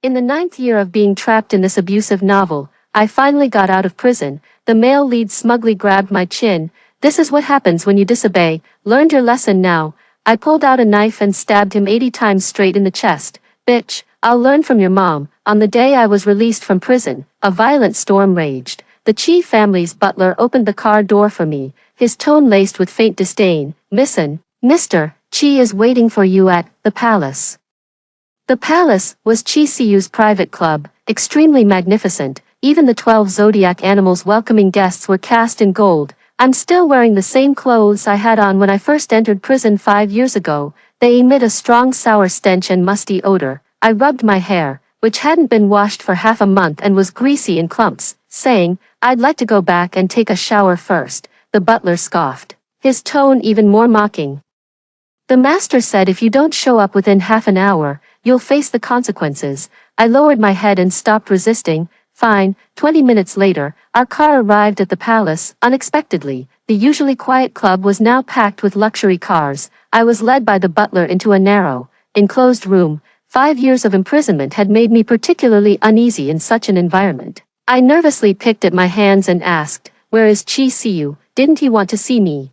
In the 9th year of being trapped in this abusive novel, I finally got out of prison. The male lead smugly grabbed my chin. This is what happens when you disobey. Learned your lesson now. I pulled out a knife and stabbed him 80 times straight in the chest. Bitch, I'll learn from your mom. On the day I was released from prison, a violent storm raged. The Chi family's butler opened the car door for me, his tone laced with faint disdain. Mr. Chi is waiting for you at the palace. The palace was Chi Siu's private club, extremely magnificent. Even the 12 zodiac animals welcoming guests were cast in gold. I'm still wearing the same clothes I had on when I first entered prison 5 years ago. They emit a strong sour stench and musty odor. I rubbed my hair, which hadn't been washed for half a month and was greasy in clumps, saying, "I'd like to go back and take a shower first." The butler scoffed, his tone even more mocking. The master said if you don't show up within half an hour, you'll face the consequences. I lowered my head and stopped resisting. Fine. 20 minutes later, our car arrived at the palace, unexpectedly. The usually quiet club was now packed with luxury cars. I was led by the butler into a narrow, enclosed room. 5 years of imprisonment had made me particularly uneasy in such an environment. I nervously picked at my hands and asked, "Where is Chi Siu? Didn't he want to see me?"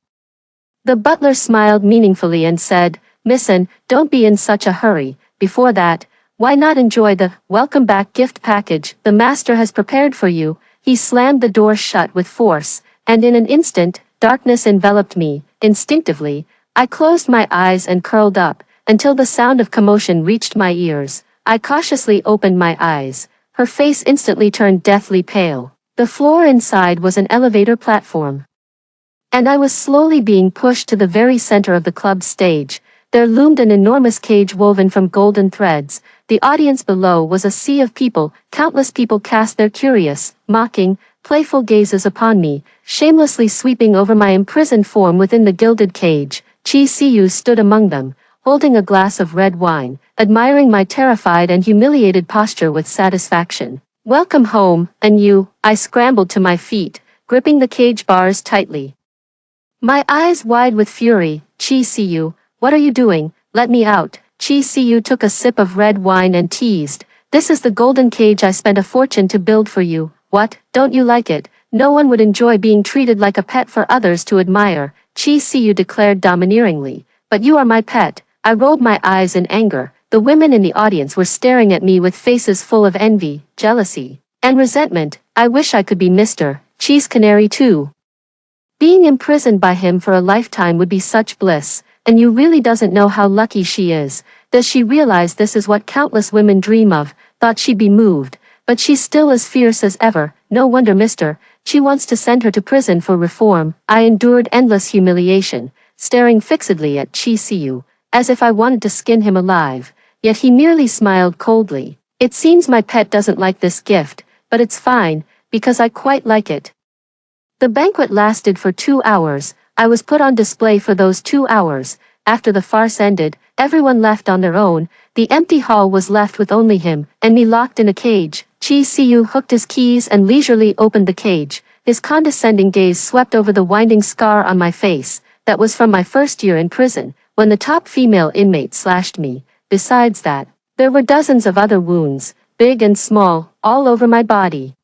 The butler smiled meaningfully and said, "Missin, don't be in such a hurry. Before that, why not enjoy the welcome back gift package the master has prepared for you?" He slammed the door shut with force, and in an instant, darkness enveloped me. Instinctively, I closed my eyes and curled up, until the sound of commotion reached my ears. I cautiously opened my eyes. Her face instantly turned deathly pale. The floor inside was an elevator platform, and I was slowly being pushed to the very center of the club stage. There loomed an enormous cage woven from golden threads. The audience below was a sea of people. Countless people cast their curious, mocking, playful gazes upon me, shamelessly sweeping over my imprisoned form within the gilded cage. Chi Siu stood among them, holding a glass of red wine, admiring my terrified and humiliated posture with satisfaction. "Welcome home, and you." I scrambled to my feet, gripping the cage bars tightly, my eyes wide with fury. "Chi Siu, what are you doing? Let me out." Chi Siu took a sip of red wine and teased, "This is the golden cage I spent a fortune to build for you. What, don't you like it? No one would enjoy being treated like a pet for others to admire," Chi Siu declared domineeringly. "But you are my pet." I rolled my eyes in anger. The women in the audience were staring at me with faces full of envy, jealousy, and resentment. I wish I could be Mr. Chi's canary too. Being imprisoned by him for a lifetime would be such bliss, and you really doesn't know how lucky she is. Does she realize this is what countless women dream of? Thought she'd be moved, but she's still as fierce as ever. No wonder Mr. Chi wants to send her to prison for reform. I endured endless humiliation, staring fixedly at Chi Siu, as if I wanted to skin him alive, yet he merely smiled coldly. "It seems my pet doesn't like this gift, but it's fine, because I quite like it." The banquet lasted for 2 hours. I was put on display for those 2 hours. After the farce ended, everyone left on their own. The empty hall was left with only him and me locked in a cage. Chi Siu hooked his keys and leisurely opened the cage. His condescending gaze swept over the winding scar on my face. That was from my first year in prison, when the top female inmate slashed me. Besides that, there were dozens of other wounds, big and small, all over my body.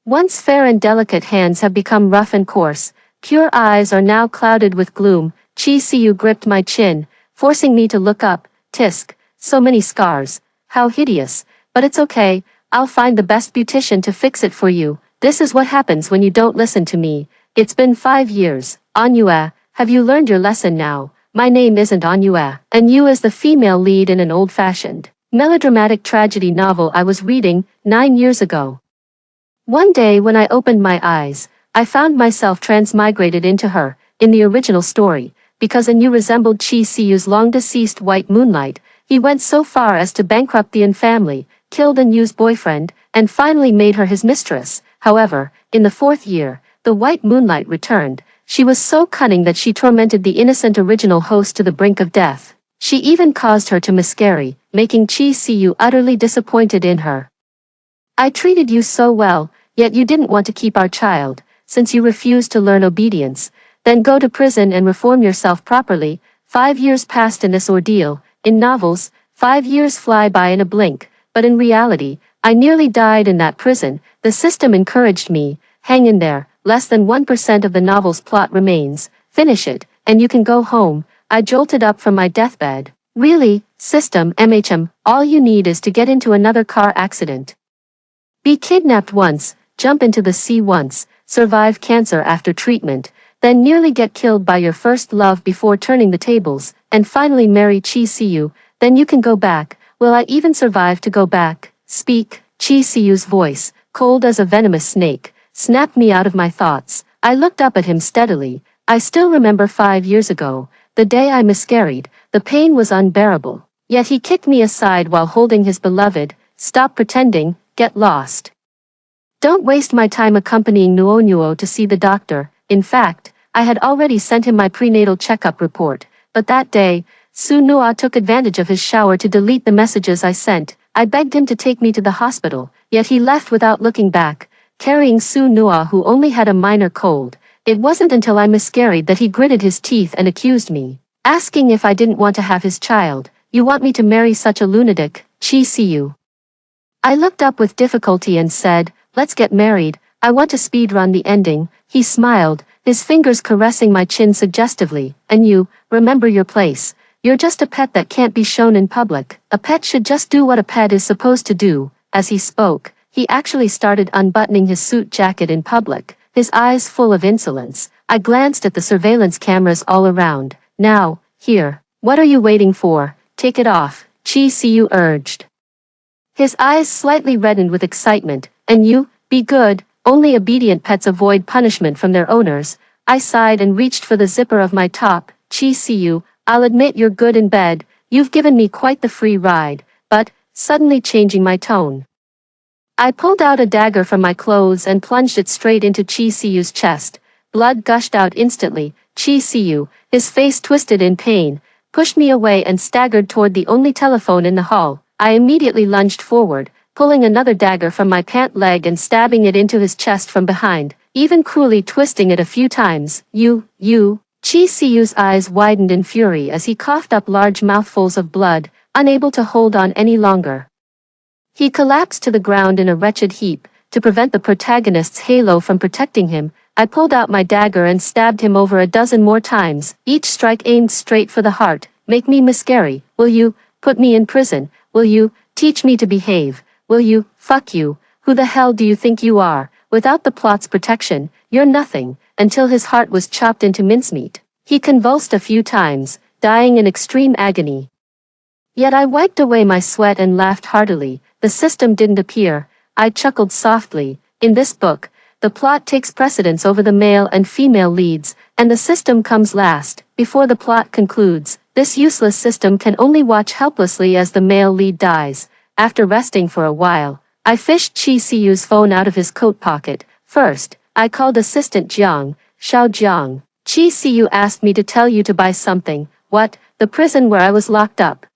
Once fair and delicate hands have become rough and coarse. Pure eyes are now clouded with gloom. Chi Siu gripped my chin, forcing me to look up. "Tisk, so many scars. How hideous. But it's okay, I'll find the best beautician to fix it for you. This is what happens when you don't listen to me. It's been 5 years. Anue, have you learned your lesson now? My name isn't Anue, and you is the female lead in an old-fashioned, melodramatic tragedy novel I was reading 9 years ago. One day when I opened my eyes, I found myself transmigrated into her. In the original story, because Anu resembled Chi Siu's long-deceased White Moonlight, he went so far as to bankrupt the family, killed Anu's boyfriend, and finally made her his mistress. However, in the 4th year, the White Moonlight returned. She was so cunning that she tormented the innocent original host to the brink of death. She even caused her to miscarry, making Chi Siu utterly disappointed in her. "I treated you so well, yet you didn't want to keep our child. Since you refused to learn obedience, then go to prison and reform yourself properly." 5 years passed in this ordeal. In novels, 5 years fly by in a blink, but in reality, I nearly died in that prison. The system encouraged me, hang in there, less than 1% of the novel's plot remains, finish it, and you can go home. I jolted up from my deathbed. Really, system, all you need is to get into another car accident. Be kidnapped once, jump into the sea once, survive cancer after treatment, then nearly get killed by your first love before turning the tables, and finally marry Chi Siyu, then you can go back. Will I even survive to go back? Speak. Chi Siyu's voice, cold as a venomous snake, snapped me out of my thoughts. I looked up at him steadily. I still remember 5 years ago, the day I miscarried, the pain was unbearable. Yet he kicked me aside while holding his beloved. Stop pretending, get lost. Don't waste my time accompanying Nuo to see the doctor. In fact, I had already sent him my prenatal checkup report, but that day, Su Nua took advantage of his shower to delete the messages I sent. I begged him to take me to the hospital, yet he left without looking back, carrying Su Nua who only had a minor cold. It wasn't until I miscarried that he gritted his teeth and accused me, asking if I didn't want to have his child. You want me to marry such a lunatic, Chi Siyu? I looked up with difficulty and said, let's get married, I want to speedrun the ending. He smiled, his fingers caressing my chin suggestively. And you, remember your place. You're just a pet that can't be shown in public. A pet should just do what a pet is supposed to do. As he spoke, he actually started unbuttoning his suit jacket in public, his eyes full of insolence. I glanced at the surveillance cameras all around. Now, here. What are you waiting for? Take it off, Chi Siyu urged. His eyes slightly reddened with excitement. And you, be good, only obedient pets avoid punishment from their owners. I sighed and reached for the zipper of my top. Chi Siyu, I'll admit you're good in bed, you've given me quite the free ride, but, suddenly changing my tone, I pulled out a dagger from my clothes and plunged it straight into Chi Siyu's chest. Blood gushed out instantly. Chi Siyu, his face twisted in pain, pushed me away and staggered toward the only telephone in the hall. I immediately lunged forward, pulling another dagger from my pant leg and stabbing it into his chest from behind, even cruelly twisting it a few times. You. Chi Siyu's eyes widened in fury as he coughed up large mouthfuls of blood, unable to hold on any longer. He collapsed to the ground in a wretched heap. To prevent the protagonist's halo from protecting him, I pulled out my dagger and stabbed him over a dozen more times, each strike aimed straight for the heart. Make me miscarry, will you? Put me in prison, will you? Teach me to behave, will you? Fuck you. Who the hell do you think you are? Without the plot's protection, you're nothing. Until his heart was chopped into mincemeat. He convulsed a few times, dying in extreme agony. Yet I wiped away my sweat and laughed heartily. The system didn't appear. I chuckled softly. In this book, the plot takes precedence over the male and female leads, and the system comes last. Before the plot concludes, this useless system can only watch helplessly as the male lead dies. After resting for a while, I fished Chi Siyu's phone out of his coat pocket. First, I called Assistant Jiang, Xiao Jiang. Chi Siyu asked me to tell you to buy something. What? The prison where I was locked up.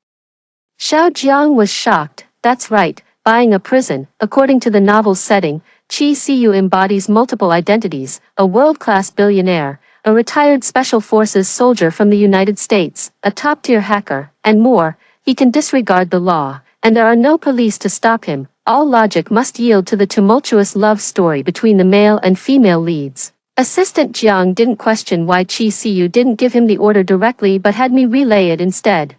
Xiao Jiang was shocked. That's right, buying a prison. According to the novel's setting, Chi Siyu embodies multiple identities, a world-class billionaire, a retired special forces soldier from the United States, a top-tier hacker, and more. He can disregard the law, and there are no police to stop him. All logic must yield to the tumultuous love story between the male and female leads. Assistant Jiang didn't question why Chi Siyu didn't give him the order directly but had me relay it instead.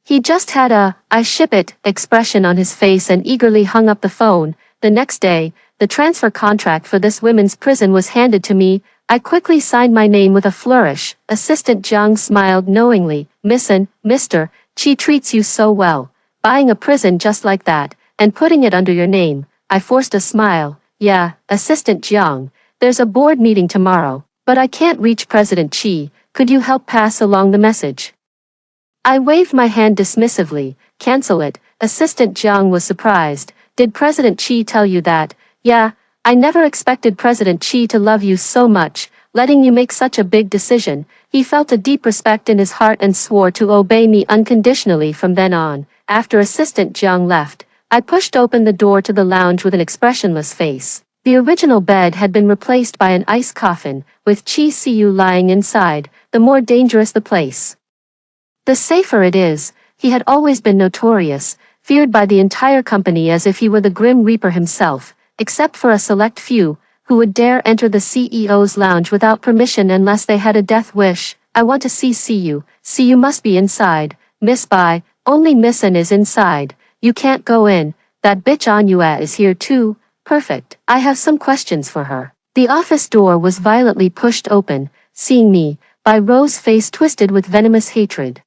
He just had a, I ship it, expression on his face and eagerly hung up the phone. The next day, the transfer contract for this women's prison was handed to me. I quickly signed my name with a flourish. Assistant Jiang smiled knowingly. Mister, Chi treats you so well. Buying a prison just like that, and putting it under your name. I forced a smile. Yeah, Assistant Jiang, there's a board meeting tomorrow, but I can't reach President Chi. Could you help pass along the message? I waved my hand dismissively. Cancel it. Assistant Jiang was surprised. Did President Chi tell you that? Yeah, I never expected President Chi to love you so much, letting you make such a big decision. He felt a deep respect in his heart and swore to obey me unconditionally from then on. After Assistant Jiang left, I pushed open the door to the lounge with an expressionless face. The original bed had been replaced by an ice coffin, with Chi Siyu lying inside. The more dangerous the place, the safer it is. He had always been notorious, feared by the entire company as if he were the Grim Reaper himself, except for a select few, who would dare enter the CEO's lounge without permission unless they had a death wish. I want to see you. See you must be inside. Miss Bai, only Miss An is inside. You can't go in. That bitch Anua is here too. Perfect. I have some questions for her. The office door was violently pushed open, seeing me, Bai Ro's face twisted with venomous hatred.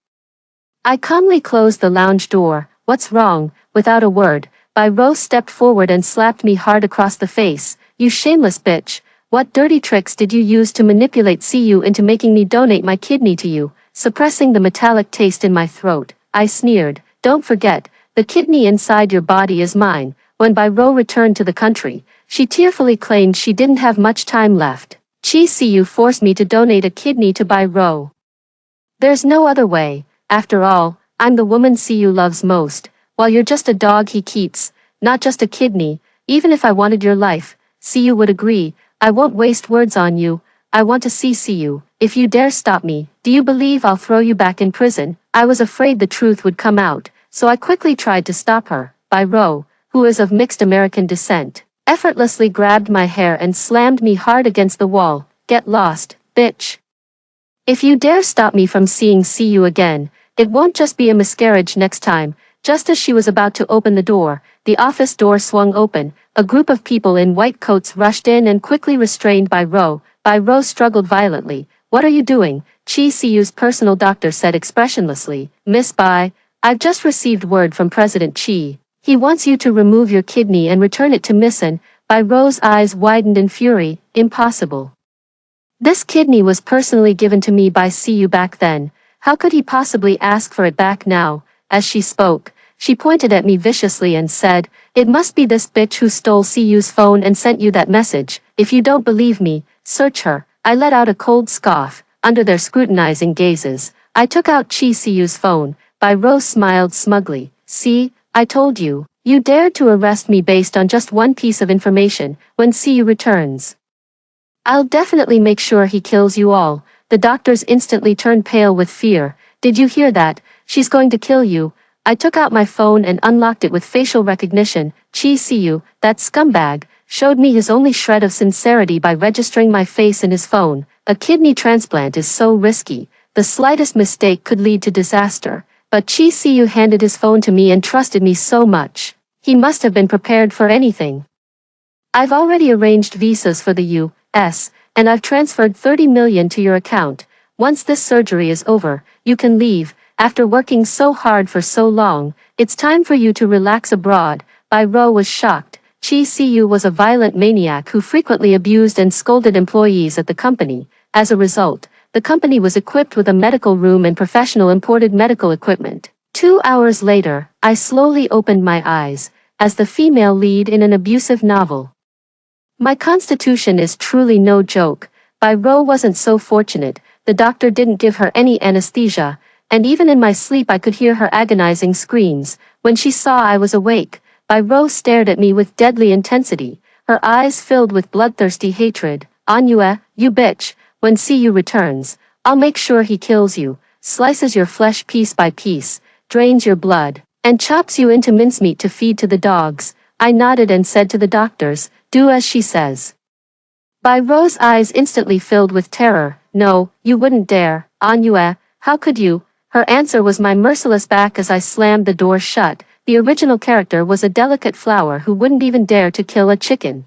I calmly closed the lounge door. What's wrong? Without a word, Bai Ro stepped forward and slapped me hard across the face. You shameless bitch. What dirty tricks did you use to manipulate CU into making me donate my kidney to you? Suppressing the metallic taste in my throat, I sneered. Don't forget, the kidney inside your body is mine. When Bai Ro returned to the country, she tearfully claimed she didn't have much time left. Chi CU forced me to donate a kidney to Bai Ro. There's no other way. After all, I'm the woman CU loves most, while you're just a dog he keeps, not just a kidney. Even if I wanted your life, CU would agree. I won't waste words on you. I want to see CU. If you dare stop me, do you believe I'll throw you back in prison? I was afraid the truth would come out, so I quickly tried to stop her. Bai Ro, who is of mixed American descent, effortlessly grabbed my hair and slammed me hard against the wall. Get lost, bitch. If you dare stop me from seeing CU again, it won't just be a miscarriage next time. Just as she was about to open the door, the office door swung open. A group of people in white coats rushed in and quickly restrained Bai Ro. Bai Ro struggled violently. What are you doing? Chi CU's personal doctor said expressionlessly. Miss Bai, I've just received word from President Chi. He wants you to remove your kidney and return it to Miss An. Bai Ro's eyes widened in fury. Impossible. This kidney was personally given to me by CU back then. How could he possibly ask for it back now? As she spoke, she pointed at me viciously and said, it must be this bitch who stole CU's phone and sent you that message. If you don't believe me, search her. I let out a cold scoff. Under their scrutinizing gazes, I took out Chi CU's phone. Bai Ro smiled smugly. See, I told you. You dared to arrest me based on just one piece of information. When CU returns, I'll definitely make sure he kills you all. The doctors instantly turned pale with fear. Did you hear that? She's going to kill you. I took out my phone and unlocked it with facial recognition. Chi CU, that scumbag, showed me his only shred of sincerity by registering my face in his phone. A kidney transplant is so risky. The slightest mistake could lead to disaster. But Chi CU handed his phone to me and trusted me so much. He must have been prepared for anything. I've already arranged visas for the U.S., and I've transferred 30 million to your account. Once this surgery is over, you can leave. After working so hard for so long, it's time for you to relax abroad. Bai Ro was shocked. Chi CU was a violent maniac who frequently abused and scolded employees at the company. As a result, the company was equipped with a medical room and professional imported medical equipment. 2 hours later, I slowly opened my eyes, as the female lead in an abusive novel. My constitution is truly no joke. Bai Ro wasn't so fortunate. The doctor didn't give her any anesthesia, and even in my sleep I could hear her agonizing screams. When she saw I was awake, Bai Ro stared at me with deadly intensity, her eyes filled with bloodthirsty hatred. Anua, you bitch, when CU returns, I'll make sure he kills you, slices your flesh piece by piece, drains your blood, and chops you into mincemeat to feed to the dogs. I nodded and said to the doctors, do as she says. Bai Ro's eyes instantly filled with terror. No, you wouldn't dare. Anua, how could you? Her answer was my merciless back as I slammed the door shut. The original character was a delicate flower who wouldn't even dare to kill a chicken.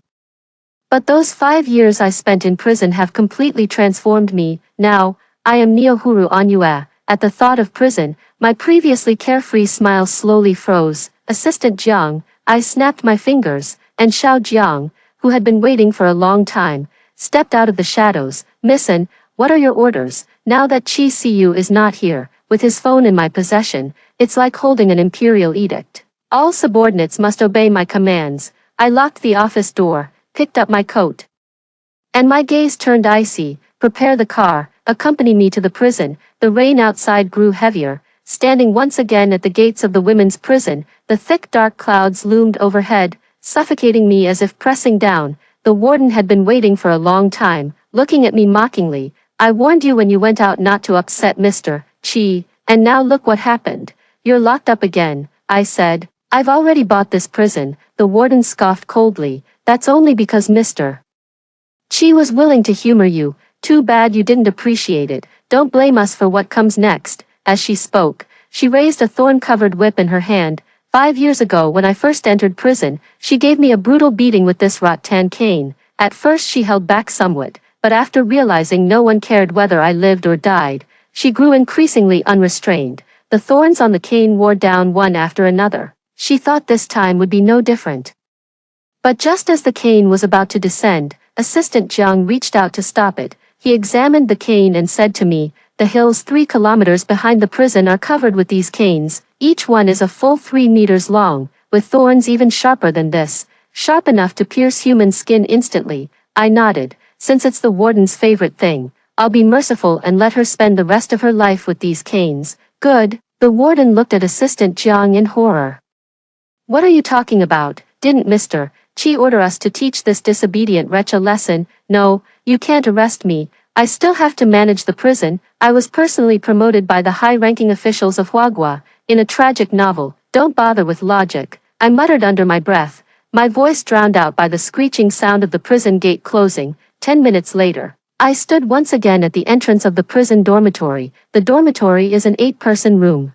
But those 5 years I spent in prison have completely transformed me. Now, I am Neohuru Anua. At the thought of prison, my previously carefree smile slowly froze. Assistant Jiang, I snapped my fingers, and Xiao Jiang, who had been waiting for a long time, stepped out of the shadows. Miss An, what are your orders? Now that Chi CU is not here, with his phone in my possession, it's like holding an imperial edict. All subordinates must obey my commands. I locked the office door, picked up my coat, and my gaze turned icy. Prepare the car, accompany me to the prison. The rain outside grew heavier. Standing once again at the gates of the women's prison, the thick dark clouds loomed overhead, suffocating me as if pressing down. The warden had been waiting for a long time, looking at me mockingly. I warned you when you went out not to upset Mr. Chi, and now look what happened. You're locked up again, I said. I've already bought this prison, the warden scoffed coldly. That's only because Mr. Chi was willing to humor you. Too bad you didn't appreciate it. Don't blame us for what comes next. As she spoke, she raised a thorn-covered whip in her hand. 5 years ago when I first entered prison, she gave me a brutal beating with this rattan cane. At first she held back somewhat, but after realizing no one cared whether I lived or died, she grew increasingly unrestrained. The thorns on the cane wore down one after another. She thought this time would be no different. But just as the cane was about to descend, Assistant Jiang reached out to stop it. He examined the cane and said to me, "The hills 3 kilometers behind the prison are covered with these canes. Each one is a full 3 meters long, with thorns even sharper than this, sharp enough to pierce human skin instantly." I nodded. Since it's the warden's favorite thing, I'll be merciful and let her spend the rest of her life with these canes. Good. The warden looked at Assistant Jiang in horror. "What are you talking about? Didn't Mr. Chi order us to teach this disobedient wretch a lesson?" "No, you can't arrest me. I still have to manage the prison. I was personally promoted by the high-ranking officials of Huagua, in a tragic novel. Don't bother with logic," I muttered under my breath, my voice drowned out by the screeching sound of the prison gate closing. 10 minutes later, I stood once again at the entrance of the prison dormitory. The dormitory is an 8-person room,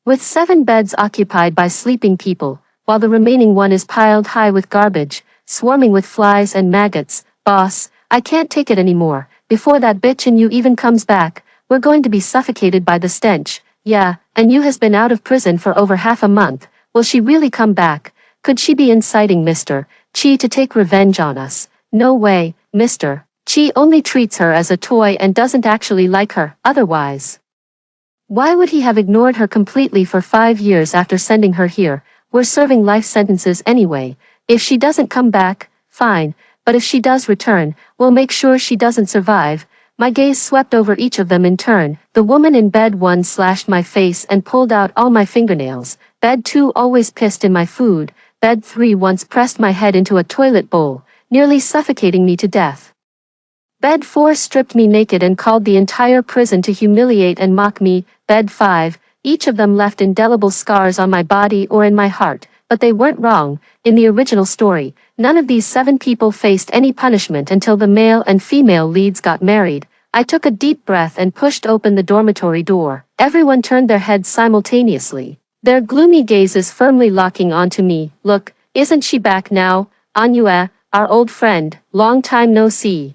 with 7 beds occupied by sleeping people, while the remaining one is piled high with garbage, swarming with flies and maggots. "Boss, I can't take it anymore. Before that bitch and you even comes back, we're going to be suffocated by the stench." "Yeah, and you has been out of prison for over half a month. Will she really come back? Could she be inciting Mr. Chi to take revenge on us?" "No way, Mr. Chi only treats her as a toy and doesn't actually like her. Otherwise, why would he have ignored her completely for 5 years after sending her here? We're serving life sentences anyway. If she doesn't come back, fine, but if she does return, we'll make sure she doesn't survive." My gaze swept over each of them in turn. The woman in bed 1 slashed my face and pulled out all my fingernails. Bed 2 always pissed in my food. Bed 3 once pressed my head into a toilet bowl, nearly suffocating me to death. Bed 4 stripped me naked and called the entire prison to humiliate and mock me. Bed 5, each of them left indelible scars on my body or in my heart, but they weren't wrong. In the original story, none of these 7 people faced any punishment until the male and female leads got married. I took a deep breath and pushed open the dormitory door. Everyone turned their heads simultaneously, their gloomy gazes firmly locking onto me. "Look, isn't she back now? Anue, our old friend, long time no see.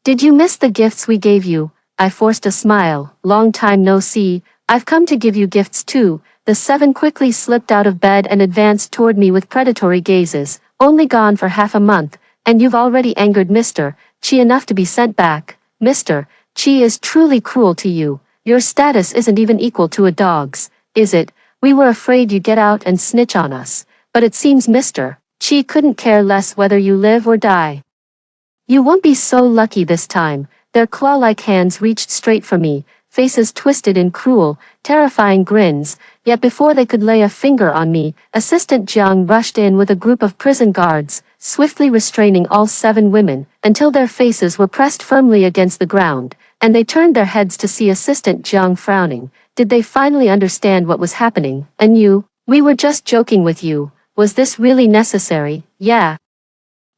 Did you miss the gifts we gave you?" I forced a smile. "Long time no see. I've come to give you gifts too." The 7 quickly slipped out of bed and advanced toward me with predatory gazes. "Only gone for half a month, and you've already angered Mr. Chi enough to be sent back. Mr. Chi is truly cruel to you. Your status isn't even equal to a dog's, is it? We were afraid you'd get out and snitch on us, but it seems Mr. Chi couldn't care less whether you live or die. You won't be so lucky this time." Their claw-like hands reached straight for me, faces twisted in cruel, terrifying grins, yet before they could lay a finger on me, Assistant Jiang rushed in with a group of prison guards, swiftly restraining all 7 women, until their faces were pressed firmly against the ground, and they turned their heads to see Assistant Jiang frowning. Did they finally understand what was happening? "And you? We were just joking with you. Was this really necessary?" "Yeah.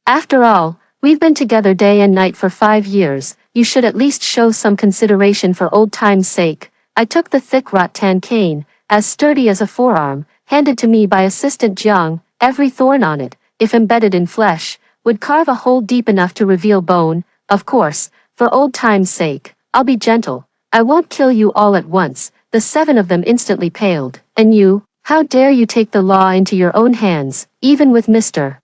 After all, we've been together day and night for 5 years. You should at least show some consideration for old time's sake." I took the thick rattan cane, as sturdy as a forearm, handed to me by Assistant Jiang. Every thorn on it, if embedded in flesh, would carve a hole deep enough to reveal bone. "Of course, for old time's sake, I'll be gentle. I won't kill you all at once." The 7 of them instantly paled. "And you? How dare you take the law into your own hands, even with Mr.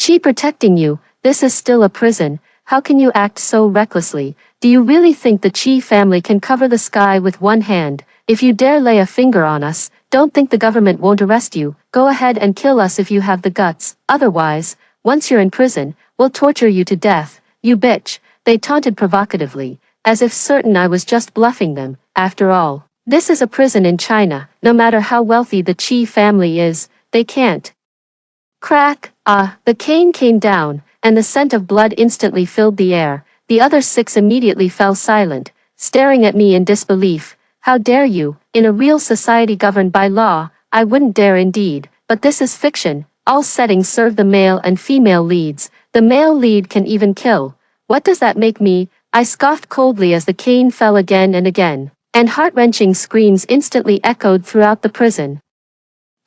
Chi protecting you? This is still a prison. How can you act so recklessly? Do you really think the Chi family can cover the sky with one hand? If you dare lay a finger on us, don't think the government won't arrest you. Go ahead and kill us if you have the guts. Otherwise, once you're in prison, we'll torture you to death." "You bitch," they taunted provocatively, as if certain I was just bluffing them. After all, this is a prison in China. No matter how wealthy the Chi family is, they can't. Crack! The cane came down, and the scent of blood instantly filled the air. The other 6 immediately fell silent, staring at me in disbelief. "How dare you? In a real society governed by law, I wouldn't dare indeed, but this is fiction. All settings serve the male and female leads. The male lead can even kill. What does that make me? I scoffed coldly as the cane fell again and again, and heart-wrenching screams instantly echoed throughout the prison.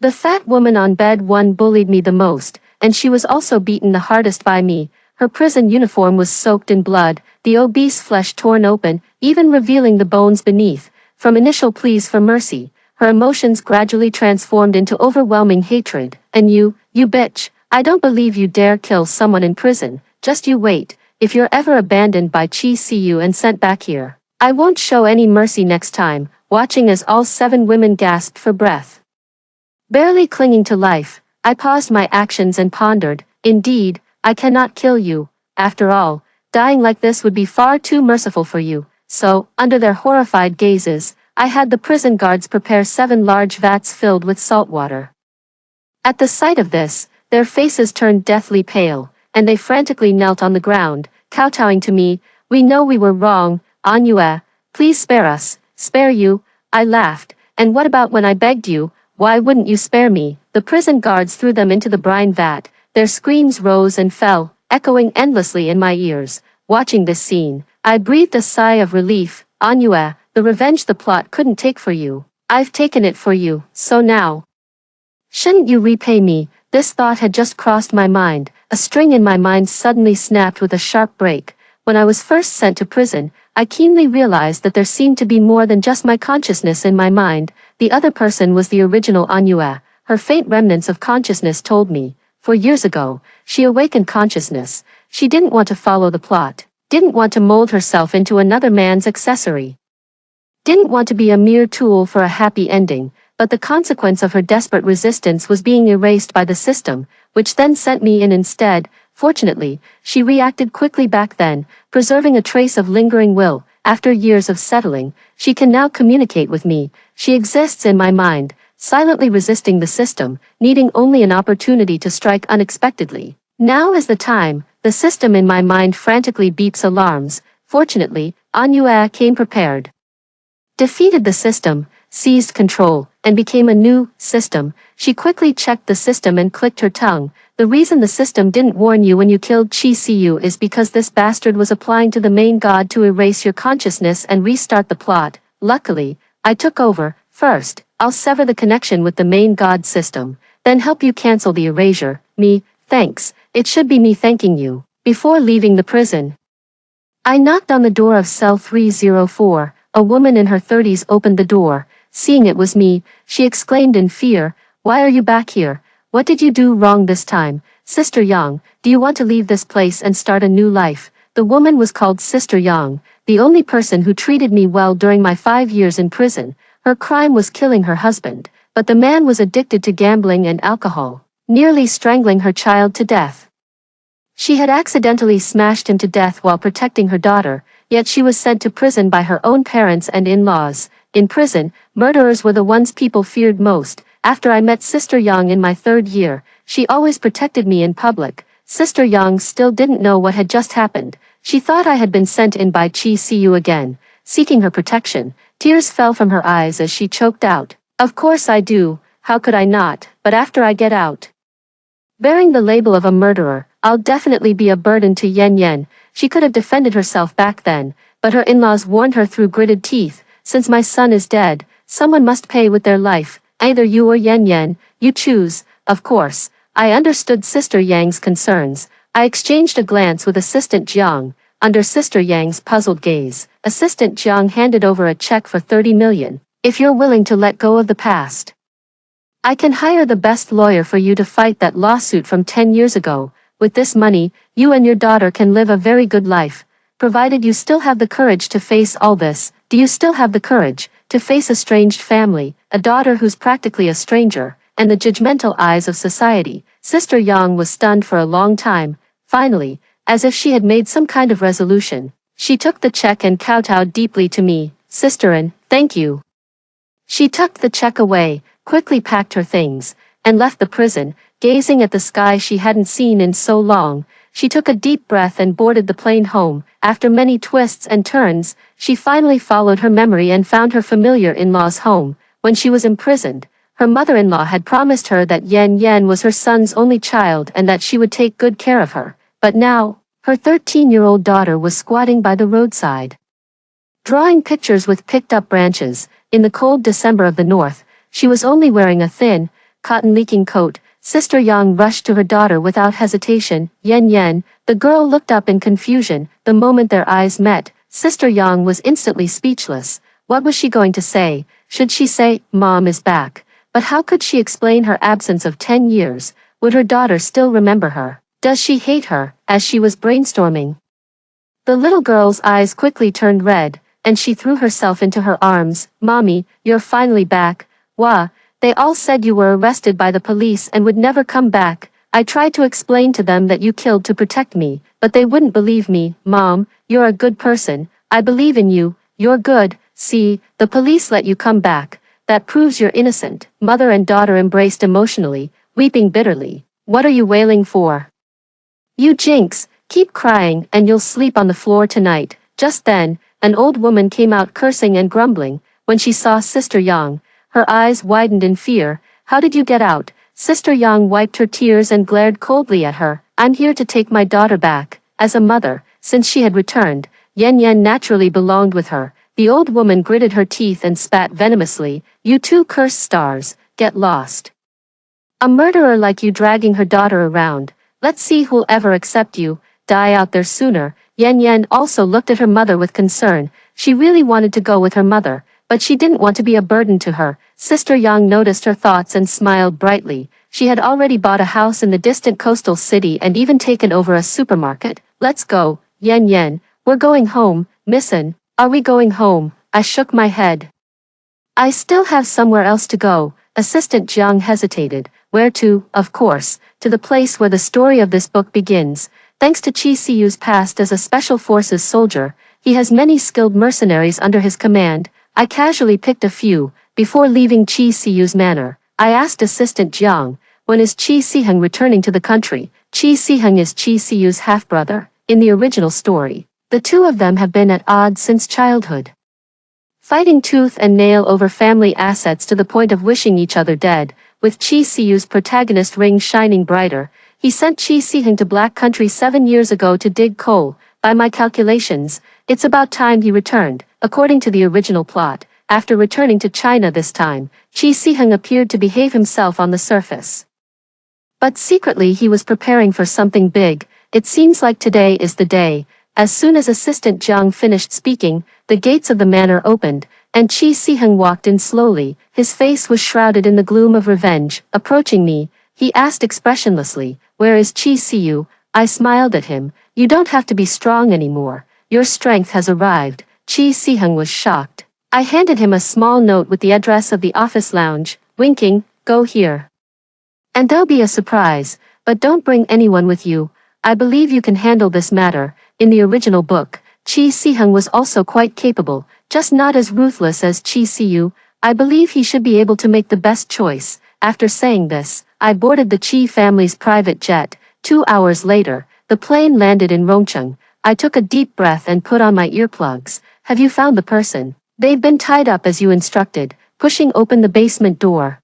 The fat woman on bed 1 bullied me the most, and she was also beaten the hardest by me. Her prison uniform was soaked in blood, the obese flesh torn open, even revealing the bones beneath. From initial pleas for mercy, her emotions gradually transformed into overwhelming hatred. And you bitch, I don't believe you dare kill someone in prison. Just you wait. If you're ever abandoned by Chi Cu and sent back here, I won't show any mercy next time. Watching as all 7 women gasped for breath. Barely clinging to life, I paused my actions and pondered. Indeed, I cannot kill you. After all, dying like this would be far too merciful for you. So, under their horrified gazes, I had the prison guards prepare 7 large vats filled with salt water. At the sight of this, their faces turned deathly pale, and they frantically knelt on the ground, kowtowing to me. We know we were wrong, Anue. Please spare us. Spare you? I laughed. And what about when I begged you? Why wouldn't you spare me? The prison guards threw them into the brine vat. Their screams rose and fell, echoing endlessly in my ears. Watching this scene, I breathed a sigh of relief. Anue, the revenge the plot couldn't take for you, I've taken it for you, so now. Shouldn't you repay me? This thought had just crossed my mind. A string in my mind suddenly snapped with a sharp break. When I was first sent to prison, I keenly realized that there seemed to be more than just my consciousness in my mind. The other person was the original Anue. Her faint remnants of consciousness told me. 4 years ago, she awakened consciousness. She didn't want to follow the plot. Didn't want to mold herself into another man's accessory. Didn't want to be a mere tool for a happy ending. But the consequence of her desperate resistance was being erased by the system, which then sent me in instead. Fortunately, she reacted quickly back then, preserving a trace of lingering will. After years of settling, she can now communicate with me. She exists in my mind, silently resisting the system, needing only an opportunity to strike unexpectedly. Now is the time. The system in my mind frantically beeps alarms. Fortunately, Anue came prepared. Defeated the system, seized control, and became a new system. She quickly checked the system and clicked her tongue. The reason the system didn't warn you when you killed Chi Cu is because this bastard was applying to the main god to erase your consciousness and restart the plot. Luckily, I took over. First, I'll sever the connection with the main god system, then help you cancel the erasure. Me, thanks. It should be me thanking you. Before leaving the prison, I knocked on the door of cell 304. A woman in her 30s opened the door. Seeing it was me, she exclaimed in fear, "Why are you back here? What did you do wrong this time? Sister Yang, do you want to leave this place and start a new life?" The woman was called Sister Yang, the only person who treated me well during my 5 years in prison. Her crime was killing her husband, but the man was addicted to gambling and alcohol, nearly strangling her child to death. She had accidentally smashed him to death while protecting her daughter, yet she was sent to prison by her own parents and in-laws. In prison, murderers were the ones people feared most. After I met Sister Yang in my 3rd year, she always protected me in public. Sister Yang still didn't know what had just happened. She thought I had been sent in by Chi Cu again, seeking her protection. Tears fell from her eyes as she choked out, "Of course I do, how could I not, but after I get out, bearing the label of a murderer, I'll definitely be a burden to Yen Yen." She could have defended herself back then, but her in-laws warned her through gritted teeth, "Since my son is dead, someone must pay with their life, either you or Yen Yen, you choose." Of course, I understood Sister Yang's concerns. I exchanged a glance with Assistant Jiang. Under Sister Yang's puzzled gaze, Assistant Jiang handed over a check for 30 million. "If you're willing to let go of the past, I can hire the best lawyer for you to fight that lawsuit from 10 years ago. With this money, you and your daughter can live a very good life, provided you still have the courage to face all this." Do you still have the courage to face a estranged family, a daughter who's practically a stranger, and the judgmental eyes of society? Sister Yang was stunned for a long time. Finally, as if she had made some kind of resolution, she took the check and kowtowed deeply to me. "Sisterin, thank you." She tucked the check away, quickly packed her things, and left the prison, gazing at the sky she hadn't seen in so long. She took a deep breath and boarded the plane home. After many twists and turns, she finally followed her memory and found her familiar in-laws' home. When she was imprisoned, Her mother-in-law had promised her that Yan Yan was her son's only child and that she would take good care of her. But now, her 13-year-old daughter was squatting by the roadside, drawing pictures with picked-up branches. In the cold December of the north, she was only wearing a thin, cotton-leaking coat. Sister Yang rushed to her daughter without hesitation. Yan Yan. The girl looked up in confusion. The moment their eyes met, Sister Yang was instantly speechless. What was she going to say? Should she say, "Mom is back"? But how could she explain her absence of 10 years? Would her daughter still remember her? Does she hate her? As she was brainstorming, the little girl's eyes quickly turned red, and she threw herself into her arms. "Mommy, you're finally back. Wah, they all said you were arrested by the police and would never come back. I tried to explain to them that you killed to protect me, but they wouldn't believe me. Mom, you're a good person. I believe in you. You're good. See, the police let you come back. That proves you're innocent." Mother and daughter embraced emotionally, weeping bitterly. "What are you wailing for? You jinx, keep crying and you'll sleep on the floor tonight." Just then, an old woman came out cursing and grumbling. When she saw Sister Yang, her eyes widened in fear. "How did you get out?" Sister Yang wiped her tears and glared coldly at her. "I'm here to take my daughter back." As a mother, since she had returned, Yan Yan naturally belonged with her. The old woman gritted her teeth and spat venomously. "You two cursed stars, get lost. A murderer like you dragging her daughter around. Let's see who'll ever accept you. Die out there sooner." Yan Yan also looked at her mother with concern. She really wanted to go with her mother, but she didn't want to be a burden to her. Sister Yang noticed her thoughts and smiled brightly. She had already bought a house in the distant coastal city and even taken over a supermarket. "Let's go, Yan Yan. We're going home, missin'. Are we going home?" I shook my head. "I still have somewhere else to go." Assistant Jiang hesitated. "Where to?" "Of course, to the place where the story of this book begins. Thanks to Chi Siu's past as a special forces soldier, he has many skilled mercenaries under his command. I casually picked a few. Before leaving Chi Siu's manor, I asked Assistant Jiang, "When is Chi Siheng returning to the country?" Chi Siheng is Chi Siu's half-brother. In the original story, the two of them have been at odds since childhood, fighting tooth and nail over family assets to the point of wishing each other dead. With Chi Siu's protagonist ring shining brighter, he sent Chi Siheng to Black Country 7 years ago to dig coal. By my calculations, it's about time he returned. According to the original plot, after returning to China this time, Chi Siheng appeared to behave himself on the surface, but secretly he was preparing for something big. It seems like today is the day. As soon as Assistant Jiang finished speaking, the gates of the manor opened, and Chi Siheng walked in slowly. His face was shrouded in the gloom of revenge. Approaching me, he asked expressionlessly, "Where is Chi Siu?" I smiled at him. "You don't have to be strong anymore. Your strength has arrived." Chi Siheng was shocked. I handed him a small note with the address of the office lounge, winking, "Go here, and there'll be a surprise, but don't bring anyone with you. I believe you can handle this matter." In the original book, Chi Siheng was also quite capable, just not as ruthless as Chi Siu. I believe he should be able to make the best choice. After saying this, I boarded the Chi family's private jet. 2 hours later, the plane landed in Rongcheng. I took a deep breath and put on my earplugs. "Have you found the person?" "They've been tied up as you instructed." Pushing open the basement door,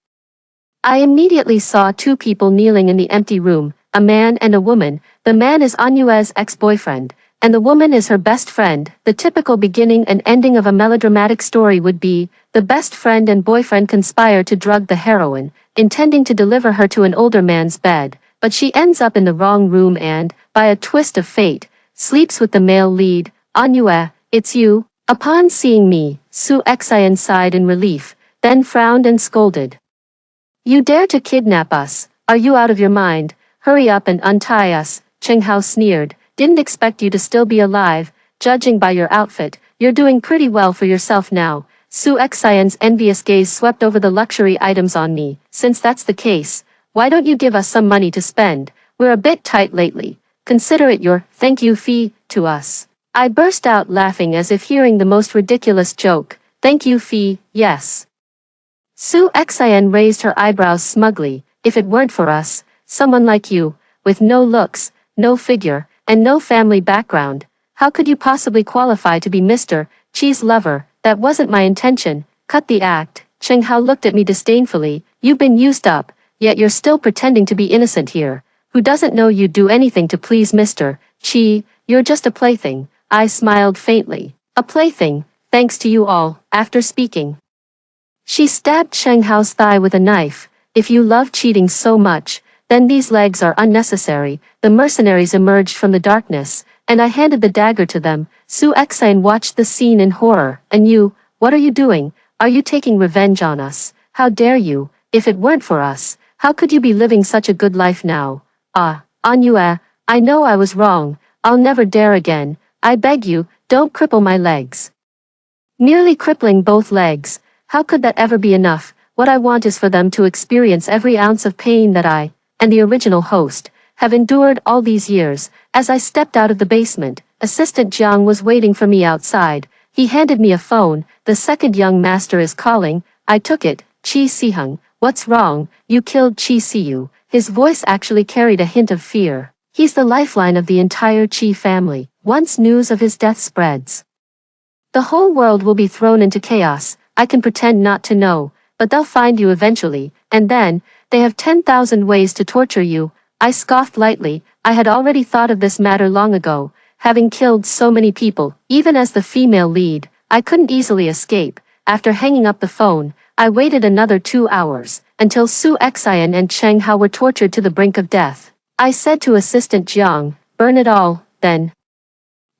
I immediately saw 2 people kneeling in the empty room, a man and a woman. The man is Anyue's ex-boyfriend, and the woman is her best friend. The typical beginning and ending of a melodramatic story would be, the best friend and boyfriend conspire to drug the heroine, intending to deliver her to an older man's bed, but she ends up in the wrong room and, by a twist of fate, sleeps with the male lead. "Anyue, it's you." Upon seeing me, Su Xian sighed in relief, then frowned and scolded. "You dare to kidnap us? Are you out of your mind? Hurry up and untie us." Cheng Hao sneered. "Didn't expect you to still be alive. Judging by your outfit, you're doing pretty well for yourself now." Su Xian's envious gaze swept over the luxury items on me. "Since that's the case, why don't you give us some money to spend? We're a bit tight lately. Consider it your thank you fee to us." I burst out laughing as if hearing the most ridiculous joke. "Thank you fee, yes." Su Xian raised her eyebrows smugly. "If it weren't for us, someone like you, with no looks, no figure, and no family background, how could you possibly qualify to be Mr. Chi's lover?" "That wasn't my intention." "Cut the act. Cheng Hao looked at me disdainfully. You've been used up, yet you're still pretending to be innocent here. Who doesn't know you'd do anything to please Mr. Chi? You're just a plaything. I smiled faintly. A plaything, thanks to you all. After speaking, she stabbed Cheng Hao's thigh with a knife. If you love cheating so much, then these legs are unnecessary. The mercenaries emerged from the darkness, and I handed the dagger to them. Su Exine watched the scene in horror. And you, what are you doing? Are you taking revenge on us? How dare you? If it weren't for us, how could you be living such a good life now? Anue, I know I was wrong. I'll never dare again. I beg you, don't cripple my legs. Merely crippling both legs, how could that ever be enough? What I want is for them to experience every ounce of pain that I, and the original host, have endured all these years. As I stepped out of the basement, Assistant Jiang was waiting for me outside. He handed me a phone. The second young master is calling. I took it. Qi Siheng, what's wrong? You killed Qi Siyu. His voice actually carried a hint of fear. He's the lifeline of the entire Qi family. Once news of his death spreads, the whole world will be thrown into chaos. I can pretend not to know, but they'll find you eventually, and then, they have 10,000 ways to torture you. I scoffed lightly. I had already thought of this matter long ago. Having killed so many people, even as the female lead, I couldn't easily escape. After hanging up the phone, I waited another 2 hours, until Su Exine and Cheng Hao were tortured to the brink of death. I said to Assistant Jiang, burn it all, then.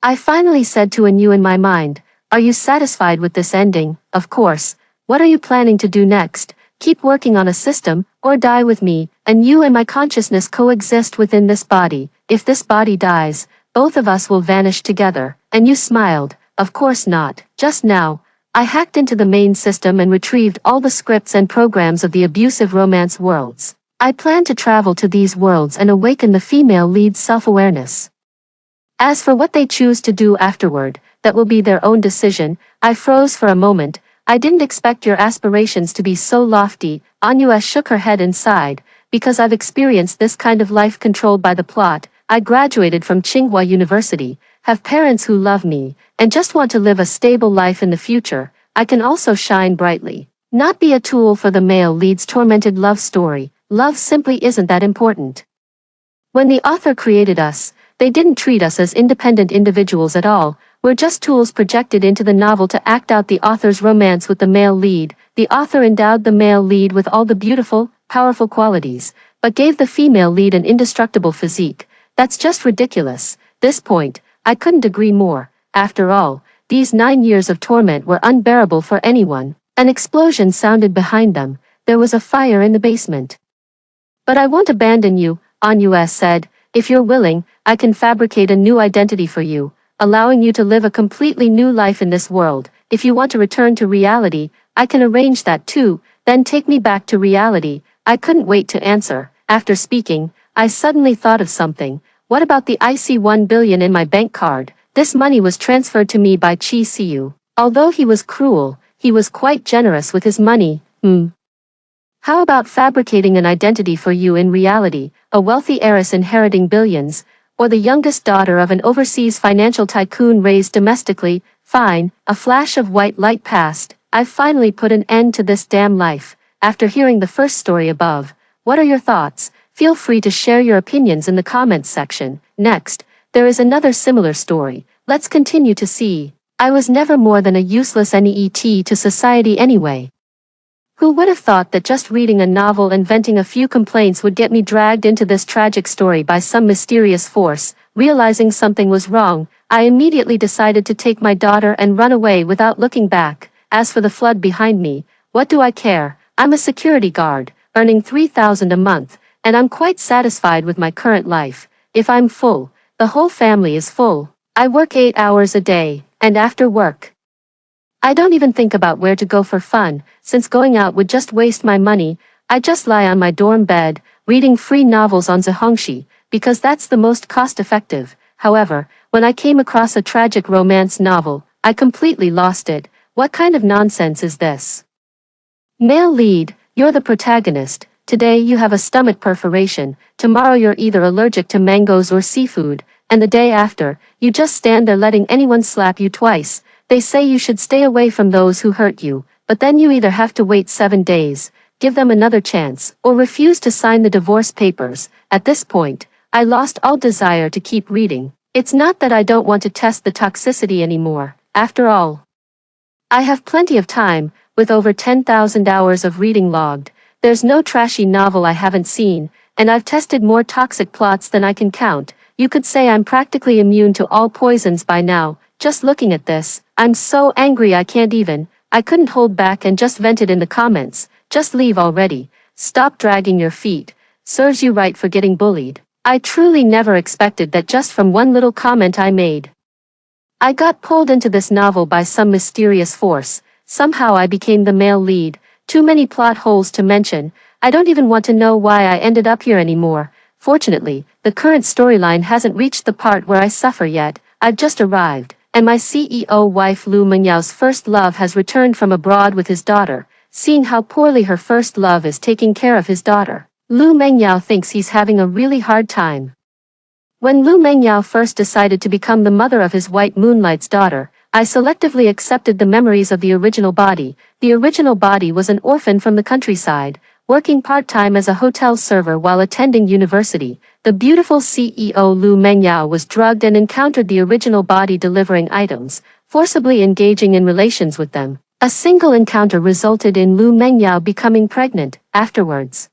I finally said to Anu in my mind, are you satisfied with this ending? Of course. What are you planning to do next? Keep working on a system, or die with me, and you and my consciousness coexist within this body. If this body dies, both of us will vanish together. And you smiled. Of course not. Just now, I hacked into the main system and retrieved all the scripts and programs of the abusive romance worlds. I plan to travel to these worlds and awaken the female lead's self-awareness. As for what they choose to do afterward, that will be their own decision. I froze for a moment. I didn't expect your aspirations to be so lofty. Anu shook her head and sighed. Because I've experienced this kind of life controlled by the plot. I graduated from Tsinghua University, have parents who love me, and just want to live a stable life in the future. I can also shine brightly. Not be a tool for the male lead's tormented love story. Love simply isn't that important. When the author created us, they didn't treat us as independent individuals at all. We're just tools projected into the novel to act out the author's romance with the male lead. The author endowed the male lead with all the beautiful, powerful qualities, but gave the female lead an indestructible physique. That's just ridiculous. This point, I couldn't agree more. After all, these 9 years of torment were unbearable for anyone. An explosion sounded behind them. There was a fire in the basement. But I won't abandon you, Anu said. If you're willing, I can fabricate a new identity for you, allowing you to live a completely new life in this world. If you want to return to reality, I can arrange that too. Then take me back to reality. I couldn't wait to answer. After speaking, I suddenly thought of something. What about the IC 1 billion in my bank card? This money was transferred to me by Qi Siyu. Although he was cruel, he was quite generous with his money. How about fabricating an identity for you in reality, a wealthy heiress inheriting billions, or the youngest daughter of an overseas financial tycoon raised domestically? Fine. A flash of white light passed. I've finally put an end to this damn life. After hearing the first story above, what are your thoughts? Feel free to share your opinions in the comments section. Next, there is another similar story. Let's continue to see. I was never more than a useless NEET to society anyway. Who would have thought that just reading a novel and venting a few complaints would get me dragged into this tragic story by some mysterious force? Realizing something was wrong, I immediately decided to take my daughter and run away without looking back. As for the flood behind me, what do I care? I'm a security guard, earning 3,000 a month, and I'm quite satisfied with my current life. If I'm full, the whole family is full. I work 8 hours a day, and after work, I don't even think about where to go for fun, since going out would just waste my money. I just lie on my dorm bed, reading free novels on Zhongxi, because that's the most cost-effective. However, when I came across a tragic romance novel, I completely lost it. What kind of nonsense is this? Male lead, you're the protagonist. Today you have a stomach perforation, tomorrow you're either allergic to mangoes or seafood, and the day after, you just stand there letting anyone slap you twice. They say you should stay away from those who hurt you, but then you either have to wait 7 days, give them another chance, or refuse to sign the divorce papers. At this point, I lost all desire to keep reading. It's not that I don't want to test the toxicity anymore. After all, I have plenty of time, with over 10,000 hours of reading logged. There's no trashy novel I haven't seen, and I've tested more toxic plots than I can count. You could say I'm practically immune to all poisons by now. Just looking at this, I'm so angry I couldn't hold back and just vented in the comments. Just leave already. Stop dragging your feet. Serves you right for getting bullied. I truly never expected that just from one little comment I made. I got pulled into this novel by some mysterious force. Somehow I became the male lead. Too many plot holes to mention. I don't even want to know why I ended up here anymore. Fortunately, the current storyline hasn't reached the part where I suffer yet. I've just arrived, and my CEO wife Lu Mengyao's first love has returned from abroad with his daughter. Seeing how poorly her first love is taking care of his daughter, Lu Mengyao thinks he's having a really hard time. When Lu Mengyao first decided to become the mother of his White Moonlight's daughter, I selectively accepted the memories of the original body. The original body was an orphan from the countryside, working part-time as a hotel server while attending university. The beautiful CEO Lu Mengyao was drugged and encountered the original body delivering items, forcibly engaging in relations with them. A single encounter resulted in Lu Mengyao becoming pregnant. Afterwards,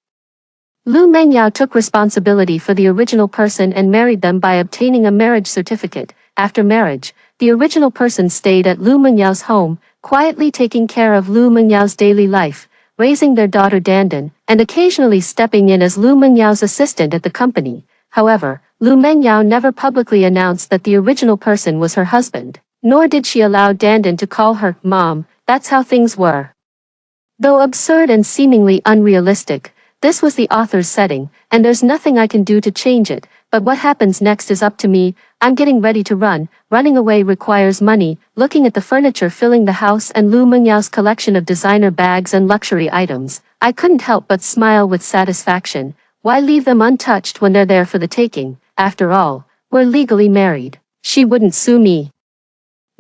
Lu Mengyao took responsibility for the original person and married them by obtaining a marriage certificate. After marriage, the original person stayed at Lu Mengyao's home, quietly taking care of Lu Mengyao's daily life, raising their daughter Dandan, and occasionally stepping in as Lu Mengyao's assistant at the company. However, Lu Mengyao never publicly announced that the original person was her husband, nor did she allow Dandan to call her mom. That's how things were. Though absurd and seemingly unrealistic, this was the author's setting, and there's nothing I can do to change it. But what happens next is up to me. I'm getting ready to run. Running away requires money. Looking at the furniture filling the house and Lu Mengyao's collection of designer bags and luxury items, I couldn't help but smile with satisfaction. Why leave them untouched when they're there for the taking? After all, we're legally married. She wouldn't sue me.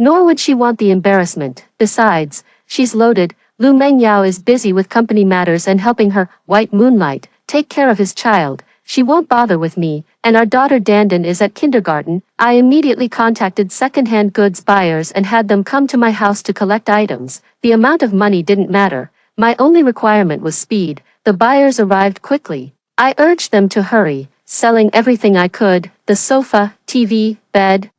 Nor would she want the embarrassment. Besides, she's loaded. Lu Mengyao is busy with company matters and helping her, White Moonlight, take care of his child. She won't bother with me, and our daughter Dandan is at kindergarten. I immediately contacted second-hand goods buyers and had them come to my house to collect items. The amount of money didn't matter. My only requirement was speed. The buyers arrived quickly. I urged them to hurry, selling everything I could, the sofa, TV, bed,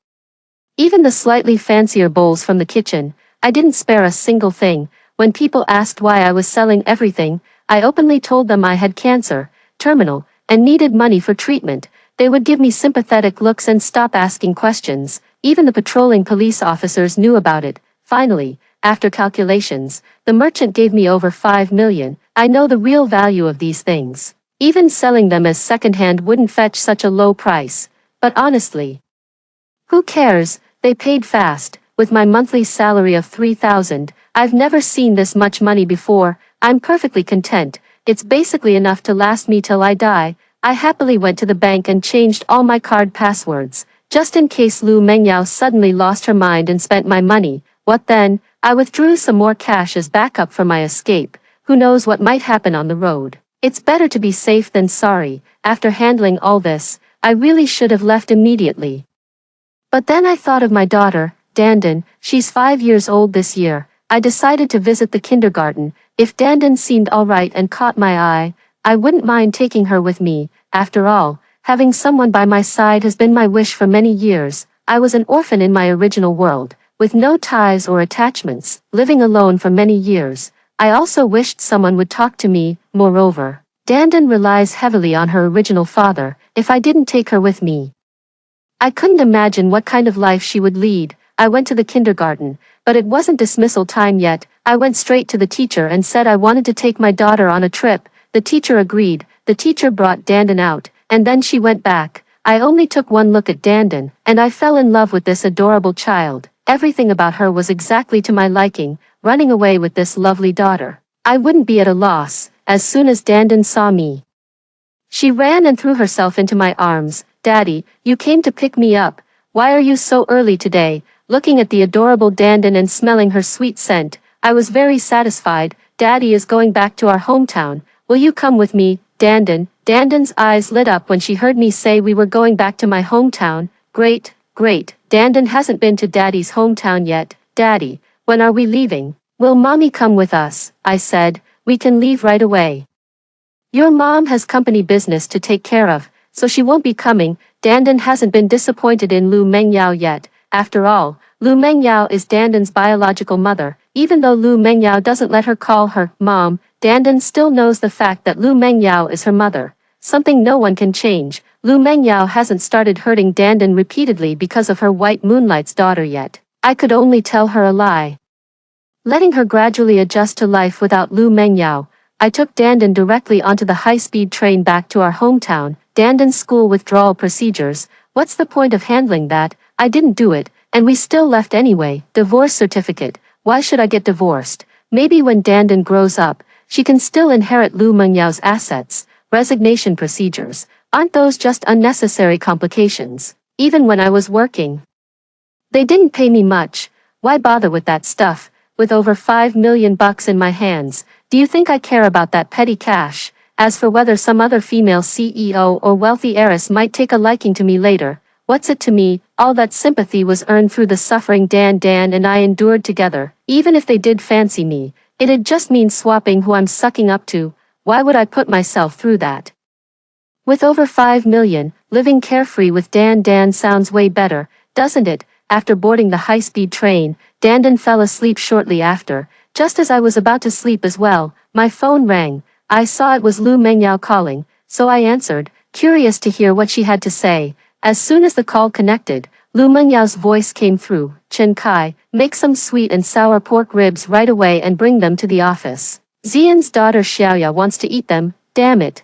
even the slightly fancier bowls from the kitchen. I didn't spare a single thing. When people asked why I was selling everything, I openly told them I had cancer, terminal, and needed money for treatment. They would give me sympathetic looks and stop asking questions. Even the patrolling police officers knew about it. Finally, after calculations, the merchant gave me over 5 million. I know the real value of these things. Even selling them as secondhand wouldn't fetch such a low price. But honestly, who cares? They paid fast. With my monthly salary of 3,000, I've never seen this much money before. I'm perfectly content. It's basically enough to last me till I die. I happily went to the bank and changed all my card passwords, just in case Lu Mengyao suddenly lost her mind and spent my money. What then? I withdrew some more cash as backup for my escape. Who knows what might happen on the road? It's better to be safe than sorry. After handling all this, I really should have left immediately. But then I thought of my daughter, Dandan. She's 5 years old this year. I decided to visit the kindergarten. If Dandan seemed alright and caught my eye, I wouldn't mind taking her with me. After all, having someone by my side has been my wish for many years. I was an orphan in my original world, with no ties or attachments, living alone for many years. I also wished someone would talk to me. Moreover, Dandan relies heavily on her original father. If I didn't take her with me, I couldn't imagine what kind of life she would lead. I went to the kindergarten, but it wasn't dismissal time yet. I went straight to the teacher and said I wanted to take my daughter on a trip. The teacher agreed. The teacher brought Dandan out, and then she went back. I only took one look at Dandan, and I fell in love with this adorable child. Everything about her was exactly to my liking. Running away with this lovely daughter, I wouldn't be at a loss. As soon as Dandan saw me, she ran and threw herself into my arms. Daddy, you came to pick me up. Why are you so early today? Looking at the adorable Dandan and smelling her sweet scent, I was very satisfied. Daddy is going back to our hometown. Will you come with me, Dandan? Dandan's eyes lit up when she heard me say we were going back to my hometown. Great, great. Dandan hasn't been to Daddy's hometown yet. Daddy, when are we leaving? Will Mommy come with us? I said. We can leave right away. Your mom has company business to take care of, so she won't be coming. Dandan hasn't been disappointed in Lu Mengyao yet. After all, Lu Mengyao is Dandan's biological mother. Even though Lu Mengyao doesn't let her call her mom, Dandan still knows the fact that Lu Mengyao is her mother. Something no one can change. Lu Mengyao hasn't started hurting Dandan repeatedly because of her White Moonlight's daughter yet. I could only tell her a lie. Letting her gradually adjust to life without Lu Mengyao, I took Dandan directly onto the high-speed train back to our hometown. Dandan's school withdrawal procedures. What's the point of handling that? I didn't do it, and we still left anyway. Divorce certificate. Why should I get divorced? Maybe when Dandan grows up, she can still inherit Lu Mengyao's assets. Resignation procedures. Aren't those just unnecessary complications? Even when I was working, they didn't pay me much. Why bother with that stuff? With over $5 million in my hands, do you think I care about that petty cash? As for whether some other female CEO or wealthy heiress might take a liking to me later, what's it to me? All that sympathy was earned through the suffering Dan and I endured together. Even if they did fancy me, it'd just mean swapping who I'm sucking up to. Why would I put myself through that? With over 5 million, living carefree with Dan sounds way better, doesn't it? After boarding the high-speed train, Dandan fell asleep shortly after. Just as I was about to sleep as well, my phone rang. I saw it was Lu Mengyao calling, so I answered, curious to hear what she had to say. As soon as the call connected, Lu Mengyao's voice came through. Chen Kai, make some sweet and sour pork ribs right away and bring them to the office. Xian's daughter Xiaoya wants to eat them, damn it.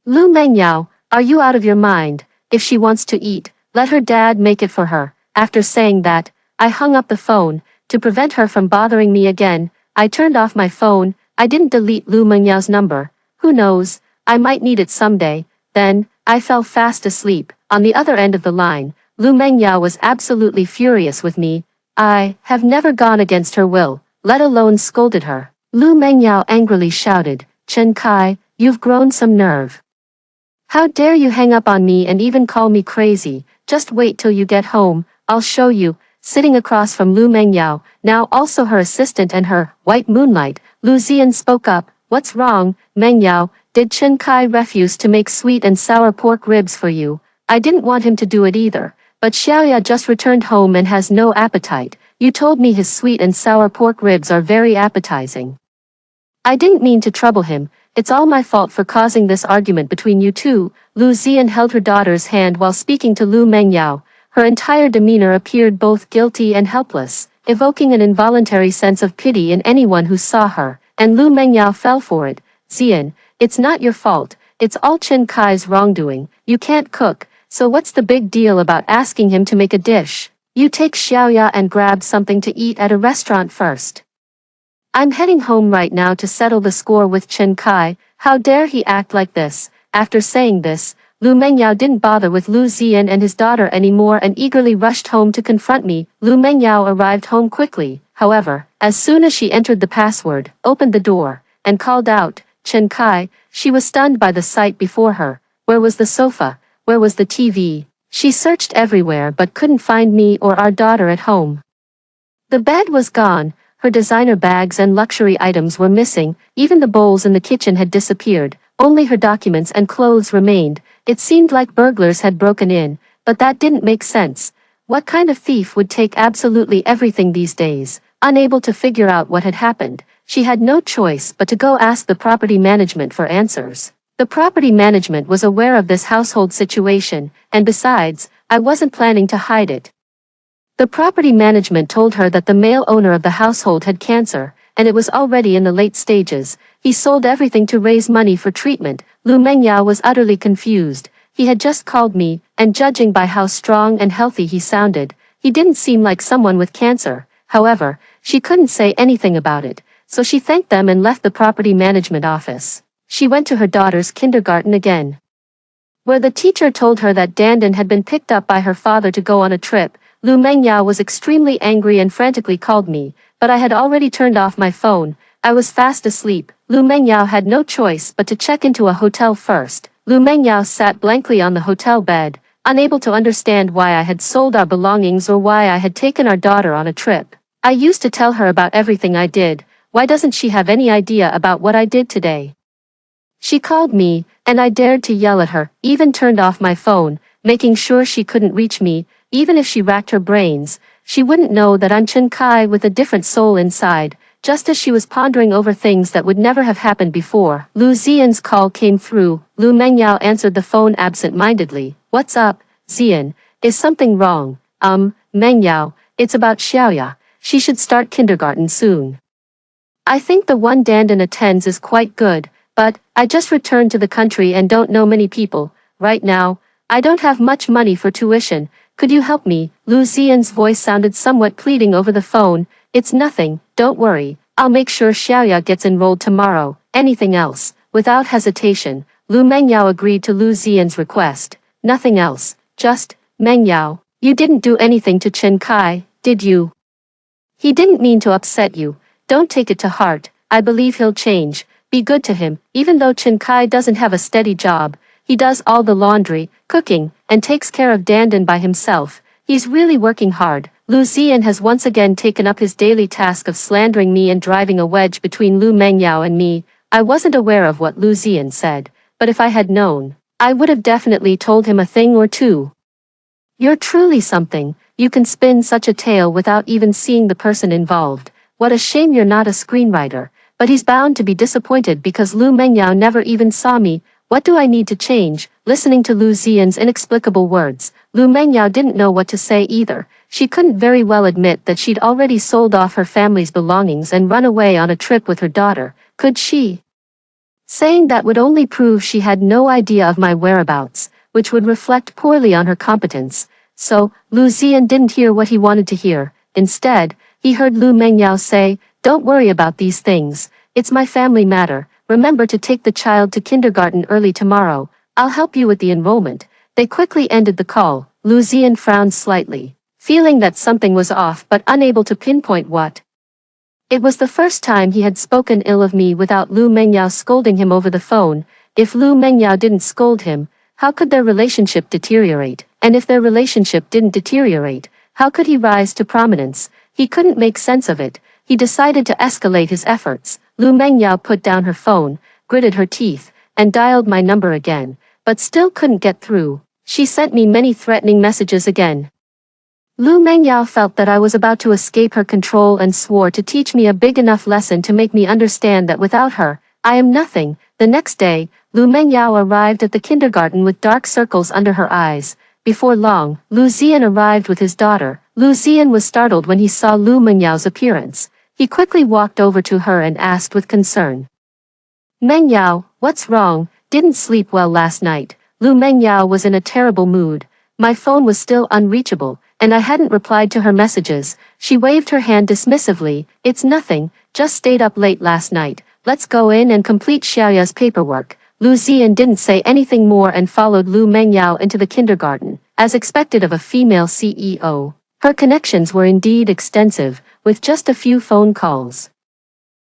Lu Mengyao, are you out of your mind? If she wants to eat, let her dad make it for her. After saying that, I hung up the phone. To prevent her from bothering me again, I turned off my phone. I didn't delete Lu Mengyao's number. Who knows, I might need it someday. Then, I fell fast asleep. On the other end of the line, Lu Mengyao was absolutely furious with me. I have never gone against her will, let alone scolded her. Lu Mengyao angrily shouted, Chen Kai, you've grown some nerve. How dare you hang up on me and even call me crazy? Just wait till you get home, I'll show you. Sitting across from Lu Mengyao, now also her assistant and her White Moonlight, Lu Xian spoke up. What's wrong, Mengyao? Did Chen Kai refuse to make sweet and sour pork ribs for you? I didn't want him to do it either, but Xiaoya just returned home and has no appetite. You told me his sweet and sour pork ribs are very appetizing. I didn't mean to trouble him. It's all my fault for causing this argument between you two. Lu Xian held her daughter's hand while speaking to Lu Mengyao. Her entire demeanor appeared both guilty and helpless, evoking an involuntary sense of pity in anyone who saw her, and Lu Mengyao fell for it. Xian, it's not your fault, it's all Chen Kai's wrongdoing. You can't cook, so what's the big deal about asking him to make a dish? You take Xiaoya and grab something to eat at a restaurant first. I'm heading home right now to settle the score with Chen Kai. How dare he act like this? After saying this, Lu Mengyao didn't bother with Lu Xian and his daughter anymore and eagerly rushed home to confront me. Lu Mengyao arrived home quickly, however, as soon as she entered the password, opened the door, and called out, Chen Kai. She was stunned by the sight before her. Where was the sofa? Where was the TV? She searched everywhere but couldn't find me or our daughter at home. The bed was gone. Her designer bags and luxury items were missing, even the bowls in the kitchen had disappeared, only her documents and clothes remained. It seemed like burglars had broken in, but that didn't make sense. What kind of thief would take absolutely everything these days? Unable to figure out what had happened, she had no choice but to go ask the property management for answers. The property management was aware of this household situation, and besides, I wasn't planning to hide it. The property management told her that the male owner of the household had cancer, and it was already in the late stages. He sold everything to raise money for treatment. Lu Mengyao was utterly confused. He had just called me, and judging by how strong and healthy he sounded, he didn't seem like someone with cancer. However, she couldn't say anything about it, so she thanked them and left the property management office. She went to her daughter's kindergarten again, where the teacher told her that Dandan had been picked up by her father to go on a trip. Lu Mengyao was extremely angry and frantically called me, but I had already turned off my phone. I was fast asleep. Lu Mengyao had no choice but to check into a hotel first. Lu Mengyao sat blankly on the hotel bed, unable to understand why I had sold our belongings or why I had taken our daughter on a trip. I used to tell her about everything I did. Why doesn't she have any idea about what I did today? She called me, and I dared to yell at her, even turned off my phone, making sure she couldn't reach me. Even if she racked her brains, she wouldn't know that I'm Chen Kai with a different soul inside. Just as she was pondering over things that would never have happened before, Lu Xian's call came through. Lu Mengyao answered the phone absent-mindedly. What's up, Xian? Is something wrong? Mengyao, it's about Xiaoya. She should start kindergarten soon. I think the one Dandan attends is quite good, but I just returned to the country and don't know many people. Right now, I don't have much money for tuition. Could you help me? Lu Xian's voice sounded somewhat pleading over the phone. It's nothing, don't worry. I'll make sure Xiaoya gets enrolled tomorrow. Anything else? Without hesitation, Lu Mengyao agreed to Lu Xian's request. Nothing else, just, Mengyao, you didn't do anything to Chen Kai, did you? He didn't mean to upset you. Don't take it to heart. I believe he'll change. Be good to him. Even though Chen Kai doesn't have a steady job, he does all the laundry, cooking, and takes care of Dandan by himself. He's really working hard. Lu Xian has once again taken up his daily task of slandering me and driving a wedge between Lu Mengyao and me. I wasn't aware of what Lu Xian said, but if I had known, I would have definitely told him a thing or two. You're truly something. You can spin such a tale without even seeing the person involved. What a shame you're not a screenwriter. But he's bound to be disappointed because Lu Mengyao never even saw me. What do I need to change? Listening to Lu Xian's inexplicable words, Lu Mengyao didn't know what to say either. She couldn't very well admit that she'd already sold off her family's belongings and run away on a trip with her daughter, could she? Saying that would only prove she had no idea of my whereabouts, which would reflect poorly on her competence. So, Lu Xian didn't hear what he wanted to hear. Instead, he heard Lu Mengyao say, "Don't worry about these things. It's my family matter. Remember to take the child to kindergarten early tomorrow. I'll help you with the enrollment." They quickly ended the call. Lu Xian frowned slightly, feeling that something was off but unable to pinpoint what. It was the first time he had spoken ill of me without Lu Mengyao scolding him over the phone. If Lu Mengyao didn't scold him, how could their relationship deteriorate? And if their relationship didn't deteriorate, how could he rise to prominence? He couldn't make sense of it. He decided to escalate his efforts. Lu Mengyao put down her phone, gritted her teeth, and dialed my number again, but still couldn't get through. She sent me many threatening messages again. Lu Mengyao felt that I was about to escape her control and swore to teach me a big enough lesson to make me understand that without her, I am nothing. The next day, Lu Mengyao arrived at the kindergarten with dark circles under her eyes. Before long, Lu Xian arrived with his daughter. Lu Xian was startled when he saw Lu Menyao's appearance. He quickly walked over to her and asked with concern. "Mengyao, what's wrong? Didn't sleep well last night?" Lu Mengyao was in a terrible mood. My phone was still unreachable, and I hadn't replied to her messages. She waved her hand dismissively. "It's nothing, just stayed up late last night. Let's go in and complete Xiaoya's paperwork." Lu Xian didn't say anything more and followed Lu Mengyao into the kindergarten, as expected of a female CEO. Her connections were indeed extensive, with just a few phone calls.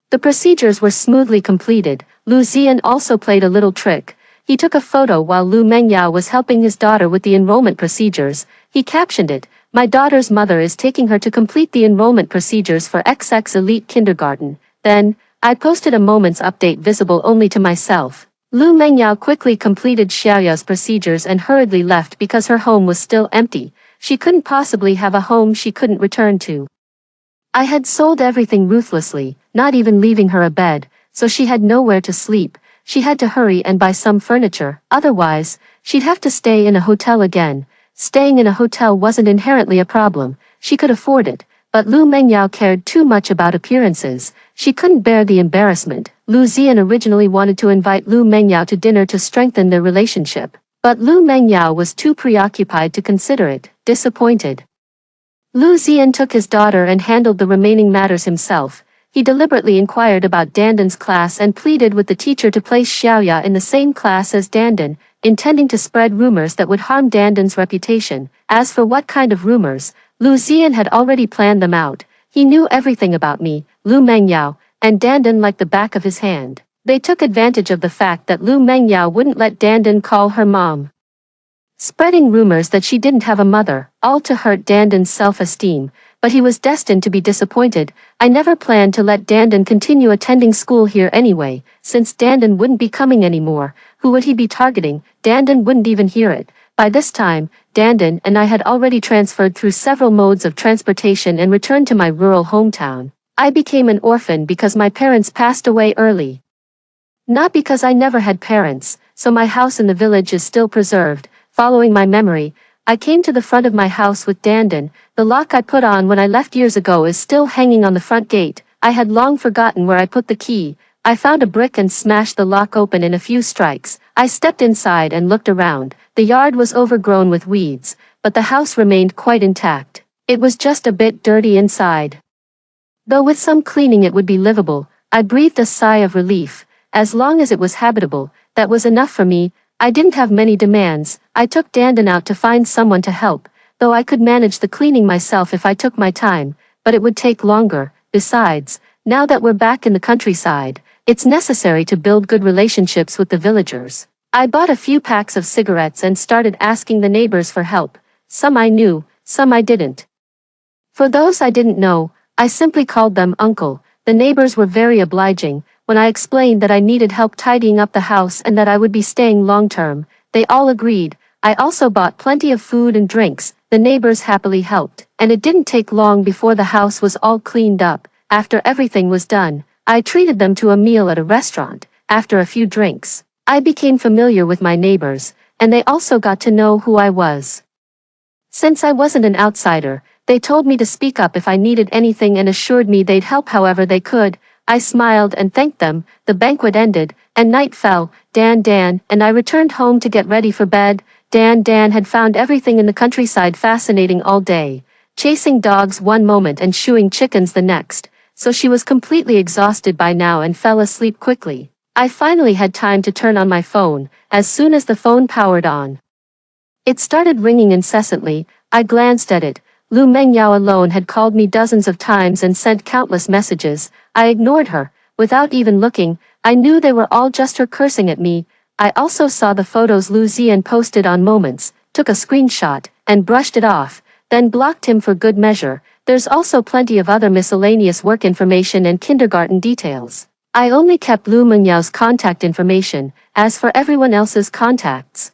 The procedures were smoothly completed. Lu Xian also played a little trick. He took a photo while Lu Mengyao was helping his daughter with the enrollment procedures. He captioned it, "My daughter's mother is taking her to complete the enrollment procedures for XX Elite Kindergarten." Then, I posted a moment's update visible only to myself. Lu Mengyao quickly completed Xiaoya's procedures and hurriedly left because her home was still empty. She couldn't possibly have a home she couldn't return to. I had sold everything ruthlessly, not even leaving her a bed, so she had nowhere to sleep. She had to hurry and buy some furniture, otherwise, she'd have to stay in a hotel again. Staying in a hotel wasn't inherently a problem, she could afford it, but Lu Mengyao cared too much about appearances. She couldn't bear the embarrassment. Lu Xian originally wanted to invite Lu Mengyao to dinner to strengthen their relationship, but Lu Mengyao was too preoccupied to consider it, disappointed. Lu Xian took his daughter and handled the remaining matters himself. He deliberately inquired about Dandan's class and pleaded with the teacher to place Xiaoya in the same class as Dandan, intending to spread rumors that would harm Dandan's reputation. As for what kind of rumors, Lu Ziyan had already planned them out. He knew everything about me, Lu Mengyao, and Dandan like the back of his hand. They took advantage of the fact that Lu Mengyao wouldn't let Dandan call her mom, spreading rumors that she didn't have a mother, all to hurt Dandan's self-esteem, but he was destined to be disappointed. I never planned to let Dandan continue attending school here anyway, since Dandan wouldn't be coming anymore. Who would he be targeting? Dandan wouldn't even hear it. By this time, Dandan and I had already transferred through several modes of transportation and returned to my rural hometown. I became an orphan because my parents passed away early. Not because I never had parents, so my house in the village is still preserved. Following my memory, I came to the front of my house with Dandan. The lock I put on when I left years ago is still hanging on the front gate. I had long forgotten where I put the key. I found a brick and smashed the lock open in a few strikes. I stepped inside and looked around. The yard was overgrown with weeds, but the house remained quite intact. It was just a bit dirty inside, though with some cleaning it would be livable. I breathed a sigh of relief. As long as it was habitable, that was enough for me. I didn't have many demands. I took Dandan out to find someone to help, though I could manage the cleaning myself if I took my time, but it would take longer. Besides, now that we're back in the countryside, it's necessary to build good relationships with the villagers. I bought a few packs of cigarettes and started asking the neighbors for help. Some I knew, some I didn't. For those I didn't know, I simply called them uncle. The neighbors were very obliging. When I explained that I needed help tidying up the house and that I would be staying long-term, they all agreed. I also bought plenty of food and drinks. The neighbors happily helped, and it didn't take long before the house was all cleaned up. After everything was done, I treated them to a meal at a restaurant. After a few drinks, I became familiar with my neighbors, and they also got to know who I was. Since I wasn't an outsider, they told me to speak up if I needed anything and assured me they'd help however they could. I smiled and thanked them. The banquet ended, and night fell. Dan and I returned home to get ready for bed. Dan had found everything in the countryside fascinating all day, chasing dogs one moment and shooing chickens the next, so she was completely exhausted by now and fell asleep quickly. I finally had time to turn on my phone. As soon as the phone powered on, it started ringing incessantly. I glanced at it. Lu Mengyao alone had called me dozens of times and sent countless messages. I ignored her. Without even looking, I knew they were all just her cursing at me. I also saw the photos Lu Ziyan posted on Moments, took a screenshot, and brushed it off, then blocked him for good measure. There's also plenty of other miscellaneous work information and kindergarten details. I only kept Lu Mengyao's contact information. As for everyone else's contacts,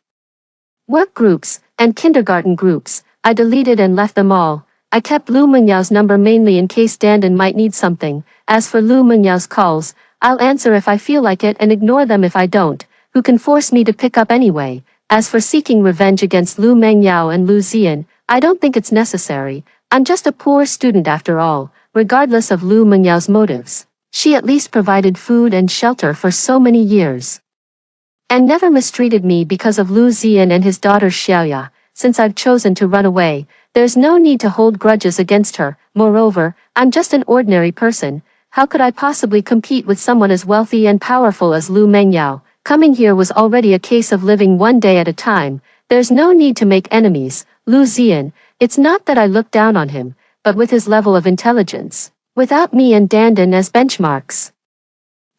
work groups, and kindergarten groups, I deleted and left them all. I kept Lu Mengyao's number mainly in case Dandan might need something. As for Lu Mengyao's calls, I'll answer if I feel like it and ignore them if I don't. Who can force me to pick up anyway? As for seeking revenge against Lu Mengyao and Lu Ziyan, I don't think it's necessary. I'm just a poor student after all. Regardless of Lu Mengyao's motives, she at least provided food and shelter for so many years, and never mistreated me because of Lu Ziyan and his daughter Xiaoya. Since I've chosen to run away, there's no need to hold grudges against her. Moreover, I'm just an ordinary person. How could I possibly compete with someone as wealthy and powerful as Lu Mengyao? Coming here was already a case of living one day at a time. There's no need to make enemies. Lu Ziyan, it's not that I look down on him, but with his level of intelligence, without me and Dandan as benchmarks,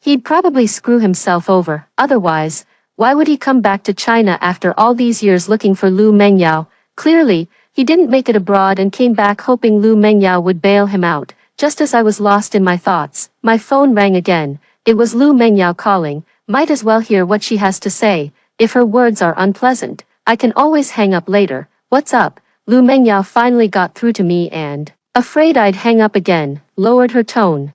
he'd probably screw himself over. Otherwise, why would he come back to China after all these years looking for Lu Mengyao? Clearly, he didn't make it abroad and came back hoping Lu Mengyao would bail him out. Just as I was lost in my thoughts, my phone rang again. It was Lu Mengyao calling. Might as well hear what she has to say. If her words are unpleasant, I can always hang up later. What's up? Lu Mengyao finally got through to me and, afraid I'd hang up again, lowered her tone.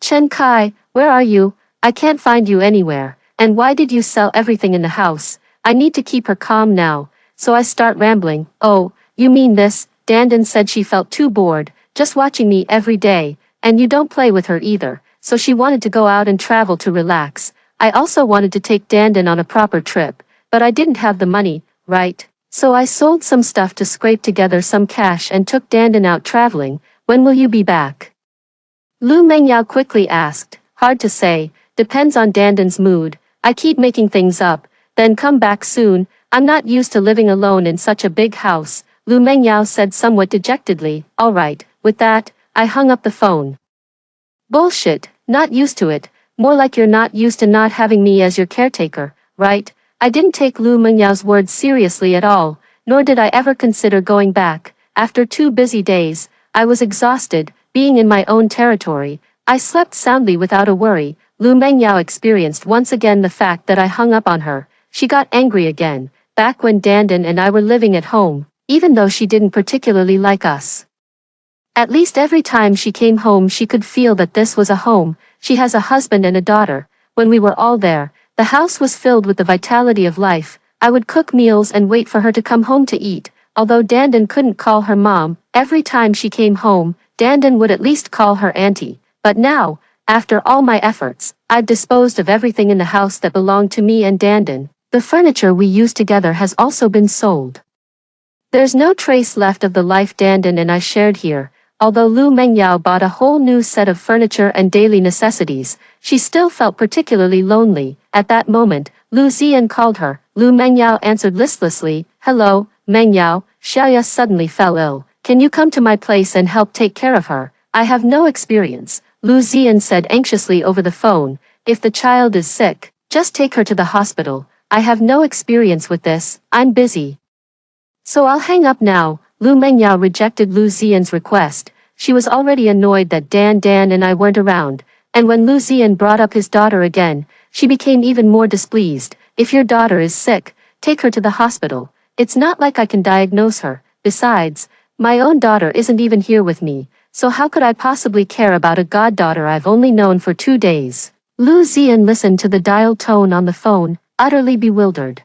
Chen Kai, where are you? I can't find you anywhere. And why did you sell everything in the house? I need to keep her calm now, so I start rambling. Oh, you mean this? Dandan said she felt too bored, just watching me every day, and you don't play with her either, so she wanted to go out and travel to relax. I also wanted to take Dandan on a proper trip, but I didn't have the money, right? So I sold some stuff to scrape together some cash and took Dandan out traveling. When will you be back? Lu Mengyao quickly asked. Hard to say, depends on Dandan's mood. I keep making things up, then come back soon. I'm not used to living alone in such a big house. Lu Mengyao said somewhat dejectedly. All right, with that, I hung up the phone. Bullshit, not used to it, more like you're not used to not having me as your caretaker, right? I didn't take Lu Mengyao's words seriously at all, nor did I ever consider going back. After 2 busy days, I was exhausted, being in my own territory. I slept soundly without a worry. Lu Mengyao experienced once again the fact that I hung up on her. She got angry again, back when Dandan and I were living at home, even though she didn't particularly like us. At least every time she came home she could feel that this was a home. She has a husband and a daughter. When we were all there, the house was filled with the vitality of life. I would cook meals and wait for her to come home to eat. Although Dandan couldn't call her mom, every time she came home, Dandan would at least call her auntie. But now, after all my efforts, I've disposed of everything in the house that belonged to me and Dandan. The furniture we used together has also been sold. There's no trace left of the life Dandan and I shared here. Although Lu Mengyao bought a whole new set of furniture and daily necessities, she still felt particularly lonely. At that moment, Lu Ziyan called her. Lu Mengyao answered listlessly. Hello, Mengyao. Xiaoya suddenly fell ill. Can you come to my place and help take care of her? I have no experience, Lu Ziyan said anxiously over the phone. If the child is sick, just take her to the hospital. I have no experience with this, I'm busy. So I'll hang up now. Lu Mengyao rejected Lu Ziyan's request. She was already annoyed that Dan and I weren't around, and when Lu Ziyan brought up his daughter again, she became even more displeased. If your daughter is sick, take her to the hospital. It's not like I can diagnose her. Besides, my own daughter isn't even here with me, so how could I possibly care about a goddaughter I've only known for 2 days? Lu Ziyan listened to the dial tone on the phone, utterly bewildered.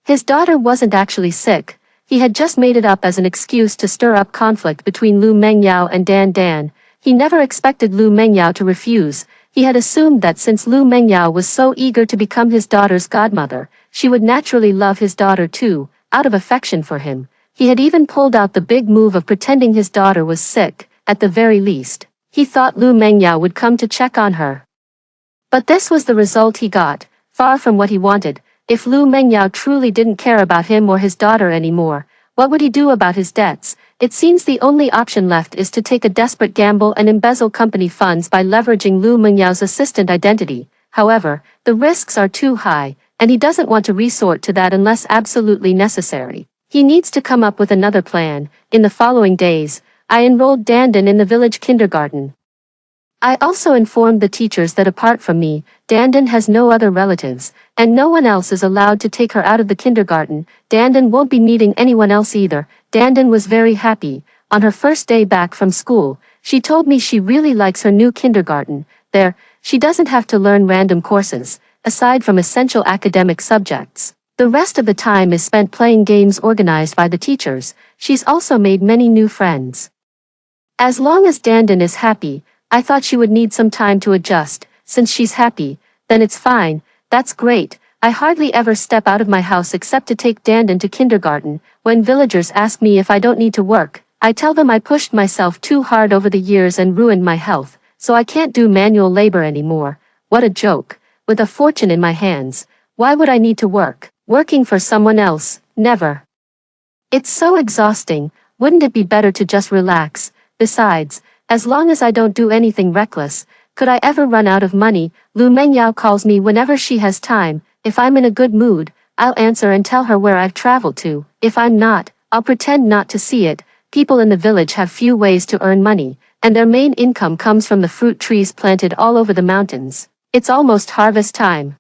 His daughter wasn't actually sick. He had just made it up as an excuse to stir up conflict between Lu Mengyao and Dan. He never expected Lu Mengyao to refuse. He had assumed that since Lu Mengyao was so eager to become his daughter's godmother, she would naturally love his daughter too, out of affection for him. He had even pulled out the big move of pretending his daughter was sick. At the very least, he thought Lu Mengyao would come to check on her. But this was the result he got, far from what he wanted. If Lu Mengyao truly didn't care about him or his daughter anymore, what would he do about his debts? It seems the only option left is to take a desperate gamble and embezzle company funds by leveraging Lu Mengyao's assistant identity. However, the risks are too high, and he doesn't want to resort to that unless absolutely necessary. He needs to come up with another plan. In the following days, I enrolled Dandan in the village kindergarten. I also informed the teachers that apart from me, Dandan has no other relatives, and no one else is allowed to take her out of the kindergarten. Dandan won't be meeting anyone else either. Dandan was very happy. On her first day back from school, she told me she really likes her new kindergarten. There, she doesn't have to learn random courses, aside from essential academic subjects. The rest of the time is spent playing games organized by the teachers. She's also made many new friends. As long as Dandan is happy, I thought she would need some time to adjust. Since she's happy, then it's fine. That's great. I hardly ever step out of my house except to take Dandan to kindergarten. When villagers ask me if I don't need to work, I tell them I pushed myself too hard over the years and ruined my health, so I can't do manual labor anymore. What a joke. With a fortune in my hands, why would I need to work? Working for someone else, never. It's so exhausting. Wouldn't it be better to just relax? Besides, as long as I don't do anything reckless, could I ever run out of money? Lu Mengyao calls me whenever she has time. If I'm in a good mood, I'll answer and tell her where I've traveled to. If I'm not, I'll pretend not to see it. People in the village have few ways to earn money, and their main income comes from the fruit trees planted all over the mountains. It's almost harvest time.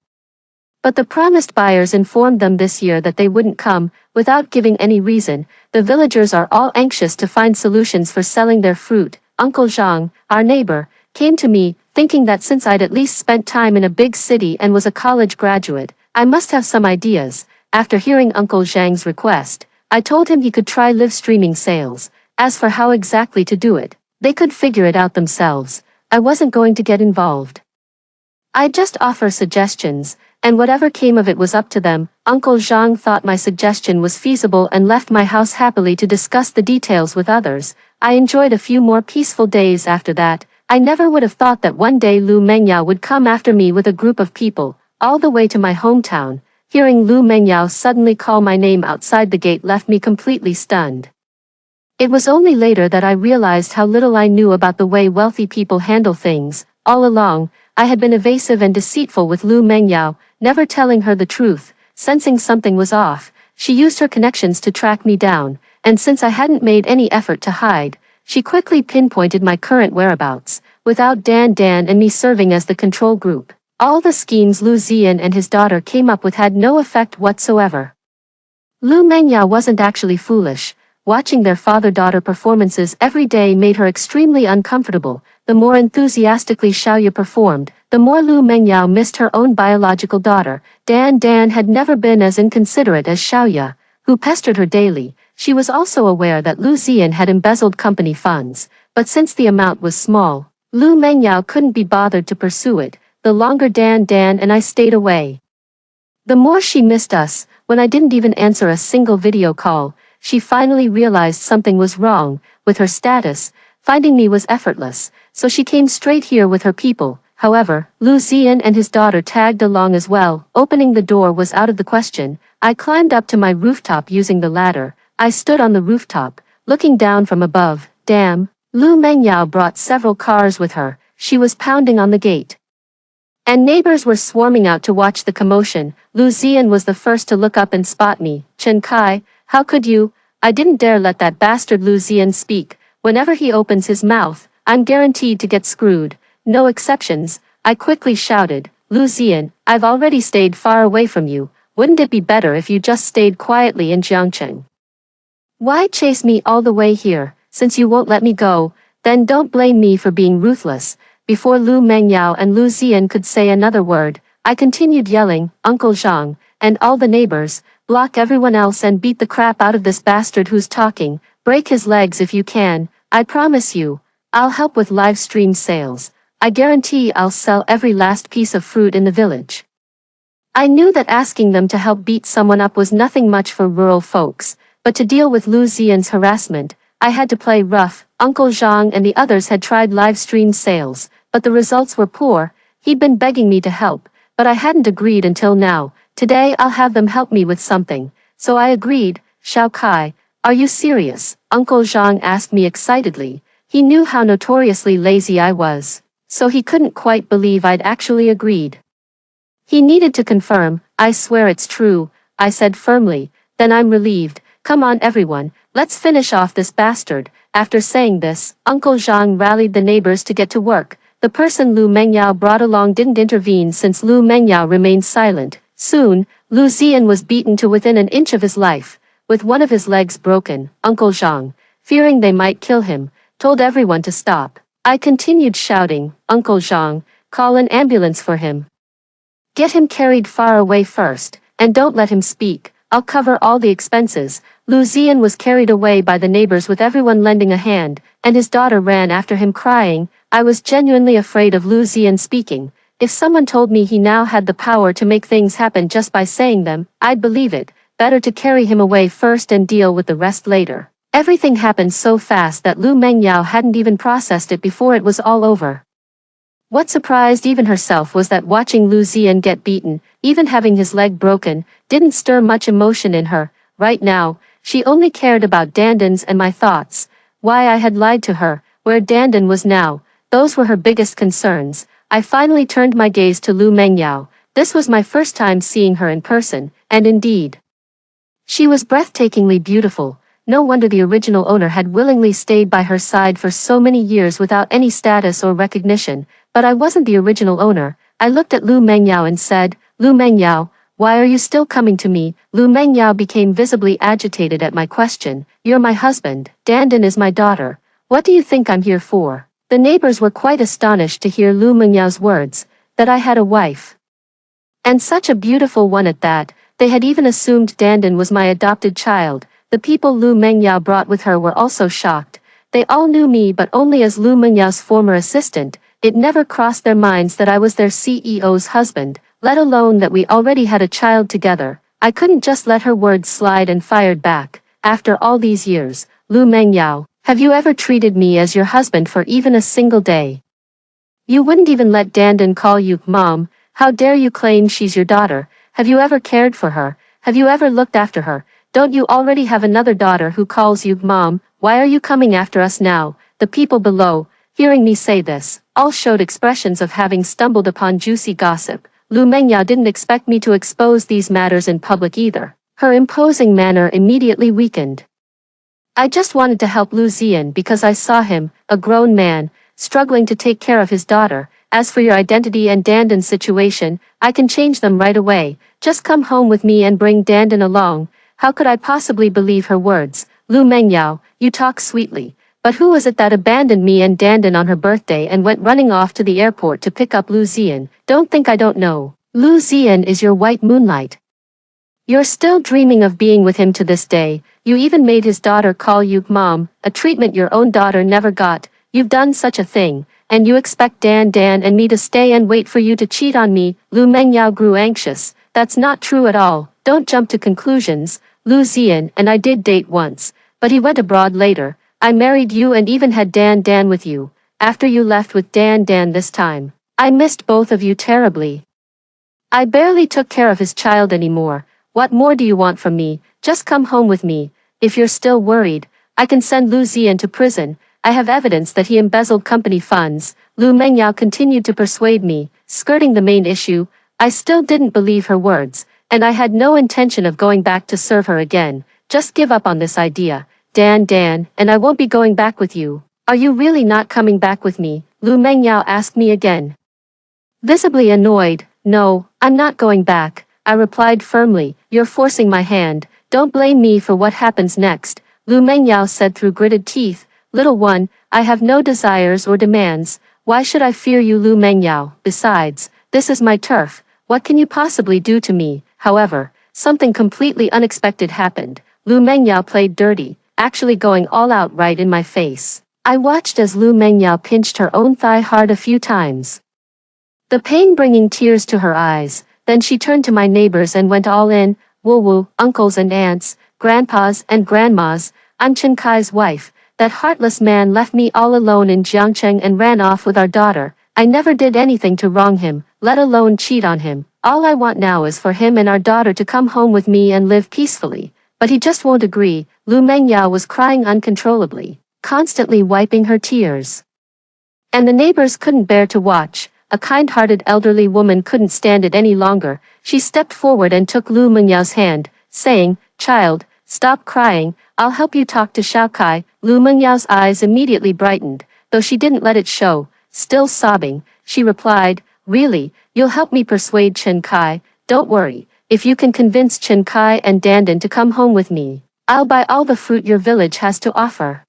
But the promised buyers informed them this year that they wouldn't come, without giving any reason. The villagers are all anxious to find solutions for selling their fruit. Uncle Zhang, our neighbor, came to me, thinking that since I'd at least spent time in a big city and was a college graduate, I must have some ideas. After hearing Uncle Zhang's request, I told him he could try live streaming sales. As for how exactly to do it, they could figure it out themselves. I wasn't going to get involved. I'd just offer suggestions, and whatever came of it was up to them. Uncle Zhang thought my suggestion was feasible and left my house happily to discuss the details with others. I enjoyed a few more peaceful days after that. I never would have thought that one day Lu Mengyao would come after me with a group of people, all the way to my hometown. Hearing Lu Mengyao suddenly call my name outside the gate left me completely stunned. It was only later that I realized how little I knew about the way wealthy people handle things. All along, I had been evasive and deceitful with Lu Mengyao, never telling her the truth. Sensing something was off, she used her connections to track me down, and since I hadn't made any effort to hide, she quickly pinpointed my current whereabouts, without Dan and me serving as the control group. All the schemes Lu Ziyan and his daughter came up with had no effect whatsoever. Lu Mengyao wasn't actually foolish. Watching their father-daughter performances every day made her extremely uncomfortable. The more enthusiastically Xiaoya performed, the more Lu Mengyao missed her own biological daughter. Dan had never been as inconsiderate as Xiaoya, who pestered her daily. She was also aware that Lu Ziyan had embezzled company funds, but since the amount was small, Lu Mengyao couldn't be bothered to pursue it. The longer Dan and I stayed away, the more she missed us. When I didn't even answer a single video call, she finally realized something was wrong with her status. Finding me was effortless, so she came straight here with her people. However, Lu Ziyan and his daughter tagged along as well. Opening the door was out of the question. I climbed up to my rooftop using the ladder. I stood on the rooftop, looking down from above. Damn, Lu Mengyao brought several cars with her. She was pounding on the gate, and neighbors were swarming out to watch the commotion. Lu Ziyan was the first to look up and spot me. Chen Kai, how could you? I didn't dare let that bastard Lu Ziyan speak. Whenever he opens his mouth, I'm guaranteed to get screwed. No exceptions. I quickly shouted. Lu Ziyan, I've already stayed far away from you. Wouldn't it be better if you just stayed quietly in Jiangcheng? Why chase me all the way here? Since you won't let me go, then don't blame me for being ruthless. Before Lu Mengyao and Lu Ziyan could say another word, I continued yelling, Uncle Zhang, and all the neighbors, block everyone else and beat the crap out of this bastard who's talking. Break his legs if you can. I promise you, I'll help with live stream sales. I guarantee I'll sell every last piece of fruit in the village. I knew that asking them to help beat someone up was nothing much for rural folks, but to deal with Lu Ziyan's harassment, I had to play rough. Uncle Zhang and the others had tried live stream sales, but the results were poor. He'd been begging me to help, but I hadn't agreed until now. Today I'll have them help me with something. So I agreed. Xiao Kai, are you serious? Uncle Zhang asked me excitedly. He knew how notoriously lazy I was, so he couldn't quite believe I'd actually agreed. He needed to confirm. I swear it's true, I said firmly. Then I'm relieved. Come on everyone, let's finish off this bastard. After saying this, Uncle Zhang rallied the neighbors to get to work. The person Lu Mengyao brought along didn't intervene since Lu Mengyao remained silent. Soon, Lu Ziyan was beaten to within an inch of his life, with one of his legs broken. Uncle Zhang, fearing they might kill him, told everyone to stop. I continued shouting, Uncle Zhang, call an ambulance for him. Get him carried far away first, and don't let him speak. I'll cover all the expenses. Lu Ziyan was carried away by the neighbors with everyone lending a hand, and his daughter ran after him crying. I was genuinely afraid of Lu Ziyan speaking. If someone told me he now had the power to make things happen just by saying them, I'd believe it. Better to carry him away first and deal with the rest later. Everything happened so fast that Lu Mengyao hadn't even processed it before it was all over. What surprised even herself was that watching Lu Ziyan get beaten, even having his leg broken, didn't stir much emotion in her. Right now, she only cared about Dandan's and my thoughts. Why I had lied to her, where Dandan was now, those were her biggest concerns. I finally turned my gaze to Lu Mengyao. This was my first time seeing her in person, and indeed, she was breathtakingly beautiful. No wonder the original owner had willingly stayed by her side for so many years without any status or recognition. But I wasn't the original owner. I looked at Lu Mengyao and said, Lu Mengyao, why are you still coming to me? Lu Mengyao became visibly agitated at my question. You're my husband. Dandan is my daughter. What do you think I'm here for? The neighbors were quite astonished to hear Lu Mengyao's words, that I had a wife. And such a beautiful one at that. They had even assumed Dandan was my adopted child. The people Lu Mengyao brought with her were also shocked. They all knew me but only as Lu Mengyao's former assistant. It never crossed their minds that I was their CEO's husband, let alone that we already had a child together. I couldn't just let her words slide and fired back. After all these years, Lu Mengyao, have you ever treated me as your husband for even a single day? You wouldn't even let Dandan call you mom. How dare you claim she's your daughter? Have you ever cared for her? Have you ever looked after her? Don't you already have another daughter who calls you mom? Why are you coming after us now? The people below, hearing me say this, all showed expressions of having stumbled upon juicy gossip. Lu Mengyao didn't expect me to expose these matters in public either. Her imposing manner immediately weakened. I just wanted to help Lu Ziyan because I saw him, a grown man, struggling to take care of his daughter. As for your identity and Dandan's situation, I can change them right away. Just come home with me and bring Dandan along. How could I possibly believe her words? Lu Mengyao, you talk sweetly. But who was it that abandoned me and Dandan on her birthday and went running off to the airport to pick up Lu Ziyan? Don't think I don't know. Lu Ziyan is your white moonlight. You're still dreaming of being with him to this day. You even made his daughter call you mom, a treatment your own daughter never got. You've done such a thing, and you expect Dan and me to stay and wait for you to cheat on me? Lu Mengyao grew anxious. That's not true at all. Don't jump to conclusions. Lu Ziyan and I did date once, but he went abroad later. I married you and even had Dan with you. After you left with Dan this time, I missed both of you terribly. I barely took care of his child anymore. What more do you want from me? Just come home with me. If you're still worried, I can send Lu Ziyan to prison. I have evidence that he embezzled company funds. Lu Mengyao continued to persuade me, skirting the main issue. I still didn't believe her words, and I had no intention of going back to serve her again. Just give up on this idea, Dan, and I won't be going back with you. Are you really not coming back with me? Lu Mengyao asked me again. Visibly annoyed, no, I'm not going back. I replied firmly. You're forcing my hand. Don't blame me for what happens next, Lu Mengyao said through gritted teeth. Little one, I have no desires or demands. Why should I fear you, Lu Mengyao? Besides, this is my turf. What can you possibly do to me? However, something completely unexpected happened. Lu Mengyao played dirty, actually going all out right in my face. I watched as Lu Mengyao pinched her own thigh hard a few times, the pain bringing tears to her eyes. Then she turned to my neighbors and went all in. Woo, uncles and aunts, grandpas and grandmas, I'm Chen Kai's wife. That heartless man left me all alone in Jiangcheng and ran off with our daughter. I never did anything to wrong him, let alone cheat on him. All I want now is for him and our daughter to come home with me and live peacefully. But he just won't agree. Lu Mengyao was crying uncontrollably, constantly wiping her tears. And the neighbors couldn't bear to watch. A kind-hearted elderly woman couldn't stand it any longer. She stepped forward and took Lu Mengyao's hand, saying, "Child, stop crying, I'll help you talk to Xiao Kai." Lu Mengyao's eyes immediately brightened, though she didn't let it show. Still sobbing, she replied, "Really, you'll help me persuade Chen Kai? Don't worry, if you can convince Chen Kai and Dandan to come home with me, I'll buy all the fruit your village has to offer.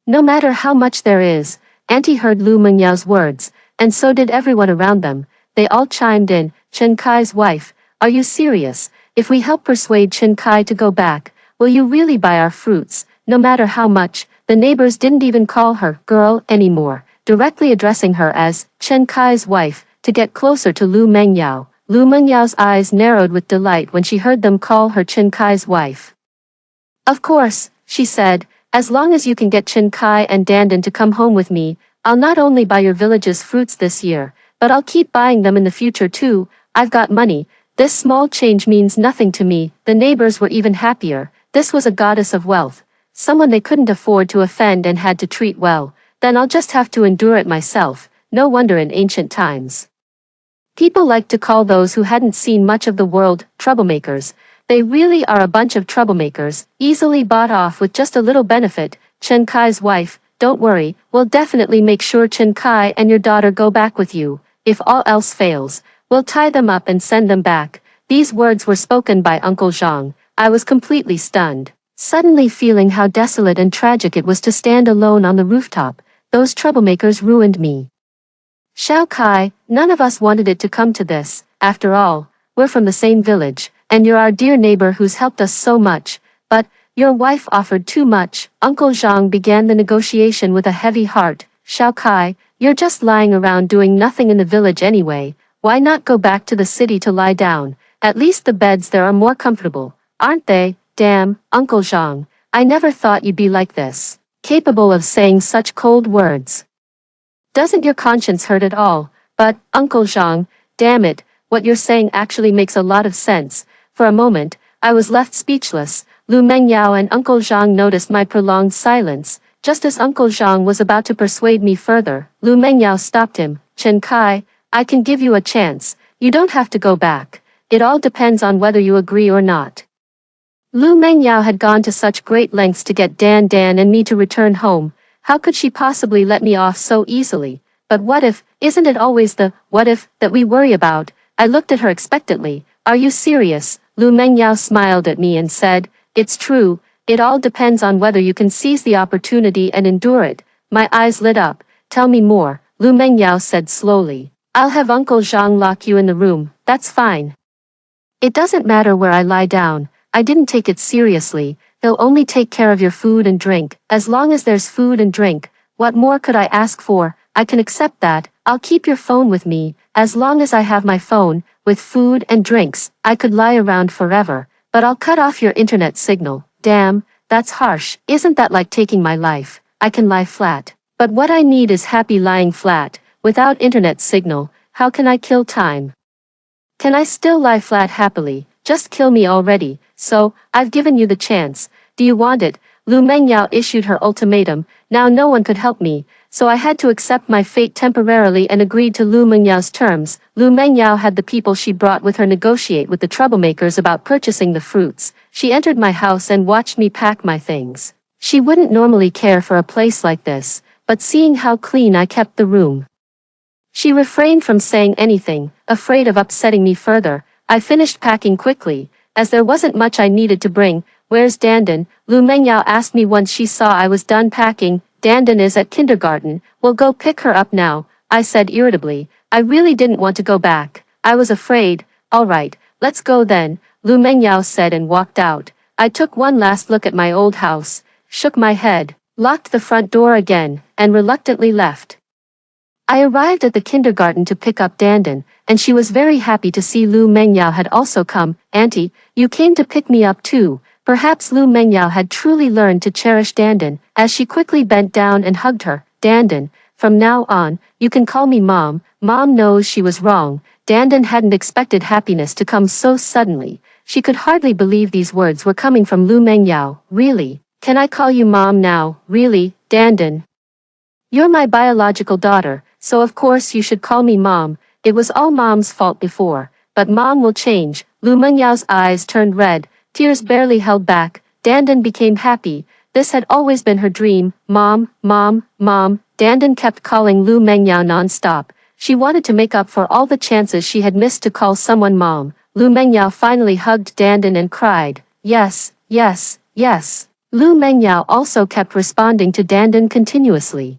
No matter how much there is." Auntie heard Lu Mengyao's words, and so did everyone around them. They all chimed in. "Chen Kai's wife, are you serious? If we help persuade Chen Kai to go back, will you really buy our fruits, no matter how much?" The neighbors didn't even call her girl anymore, directly addressing her as Chen Kai's wife, to get closer to Lu Mengyao. Lu Mengyao's eyes narrowed with delight when she heard them call her Chen Kai's wife. "Of course," she said, "as long as you can get Chen Kai and Dandan to come home with me, I'll not only buy your village's fruits this year, but I'll keep buying them in the future too. I've got money. This small change means nothing to me." The neighbors were even happier. This was a goddess of wealth, someone they couldn't afford to offend and had to treat well. Then I'll just have to endure it myself. No wonder in ancient times people liked to call those who hadn't seen much of the world troublemakers. They really are a bunch of troublemakers, easily bought off with just a little benefit. Chen Kai's wife, don't worry, we'll definitely make sure Chen Kai and your daughter go back with you. If all else fails, we'll tie them up and send them back. These words were spoken by Uncle Zhang. I was completely stunned, suddenly feeling how desolate and tragic it was to stand alone on the rooftop. Those troublemakers ruined me. Xiao Kai, none of us wanted it to come to this. After all, we're from the same village, and you're our dear neighbor who's helped us so much. But your wife offered too much. Uncle Zhang began the negotiation with a heavy heart. "Xiao Kai, you're just lying around doing nothing in the village anyway. Why not go back to the city to lie down? At least the beds there are more comfortable, aren't they?" "Damn, Uncle Zhang, I never thought you'd be like this, capable of saying such cold words. Doesn't your conscience hurt at all?" "But, Uncle Zhang, damn it, what you're saying actually makes a lot of sense." For a moment, I was left speechless. Lu Mengyao and Uncle Zhang noticed my prolonged silence. Just as Uncle Zhang was about to persuade me further, Lu Mengyao stopped him. Chen Kai, I can give you a chance. You don't have to go back. It all depends on whether you agree or not. Lu Mengyao had gone to such great lengths to get Dan and me to return home. How could she possibly let me off so easily? But what if, isn't it always the what if that we worry about? I looked at her expectantly. Are you serious? Lu Mengyao smiled at me and said, it's true, it all depends on whether you can seize the opportunity and endure it. My eyes lit up. Tell me more, Lu Mengyao said slowly. I'll have Uncle Zhang lock you in the room, that's fine. It doesn't matter where I lie down. I didn't take it seriously. He'll only take care of your food and drink. As long as there's food and drink, what more could I ask for? I can accept that. I'll keep your phone with me. As long as I have my phone, with food and drinks, I could lie around forever. But I'll cut off your internet signal. Damn, that's harsh. Isn't that like taking my life? I can lie flat. But what I need is happy lying flat. Without internet signal, how can I kill time? Can I still lie flat happily? Just kill me already. So, I've given you the chance. Do you want it? Lu Mengyao issued her ultimatum. Now no one could help me, so I had to accept my fate temporarily and agreed to Lu Mengyao's terms. Lu Mengyao had the people she brought with her negotiate with the troublemakers about purchasing the fruits. She entered my house and watched me pack my things. She wouldn't normally care for a place like this, but seeing how clean I kept the room, she refrained from saying anything, afraid of upsetting me further. I finished packing quickly, as there wasn't much I needed to bring. Where's Dandan? Lu Mengyao asked me once she saw I was done packing. Dandan is at kindergarten. We'll go pick her up now, I said irritably. I really didn't want to go back. I was afraid. All right, let's go then, Lu Mengyao said and walked out. I took one last look at my old house, shook my head, locked the front door again, and reluctantly left. I arrived at the kindergarten to pick up Dandan, and she was very happy to see Lu Mengyao had also come. Auntie, you came to pick me up too. Perhaps Lu Mengyao had truly learned to cherish Dandan, as she quickly bent down and hugged her. Dandan, from now on, you can call me Mom. Mom knows she was wrong. Dandan hadn't expected happiness to come so suddenly. She could hardly believe these words were coming from Lu Mengyao. Really? Can I call you Mom now? Really, Dandan? You're my biological daughter, so of course you should call me Mom. It was all Mom's fault before, but Mom will change. Lu Mengyao's eyes turned red, tears barely held back. Dandan became happy. This had always been her dream. Mom, Mom, Mom. Dandan kept calling Lu Mengyao non-stop. She wanted to make up for all the chances she had missed to call someone Mom. Lu Mengyao finally hugged Dandan and cried, yes, yes, yes. Lu Mengyao also kept responding to Dandan continuously.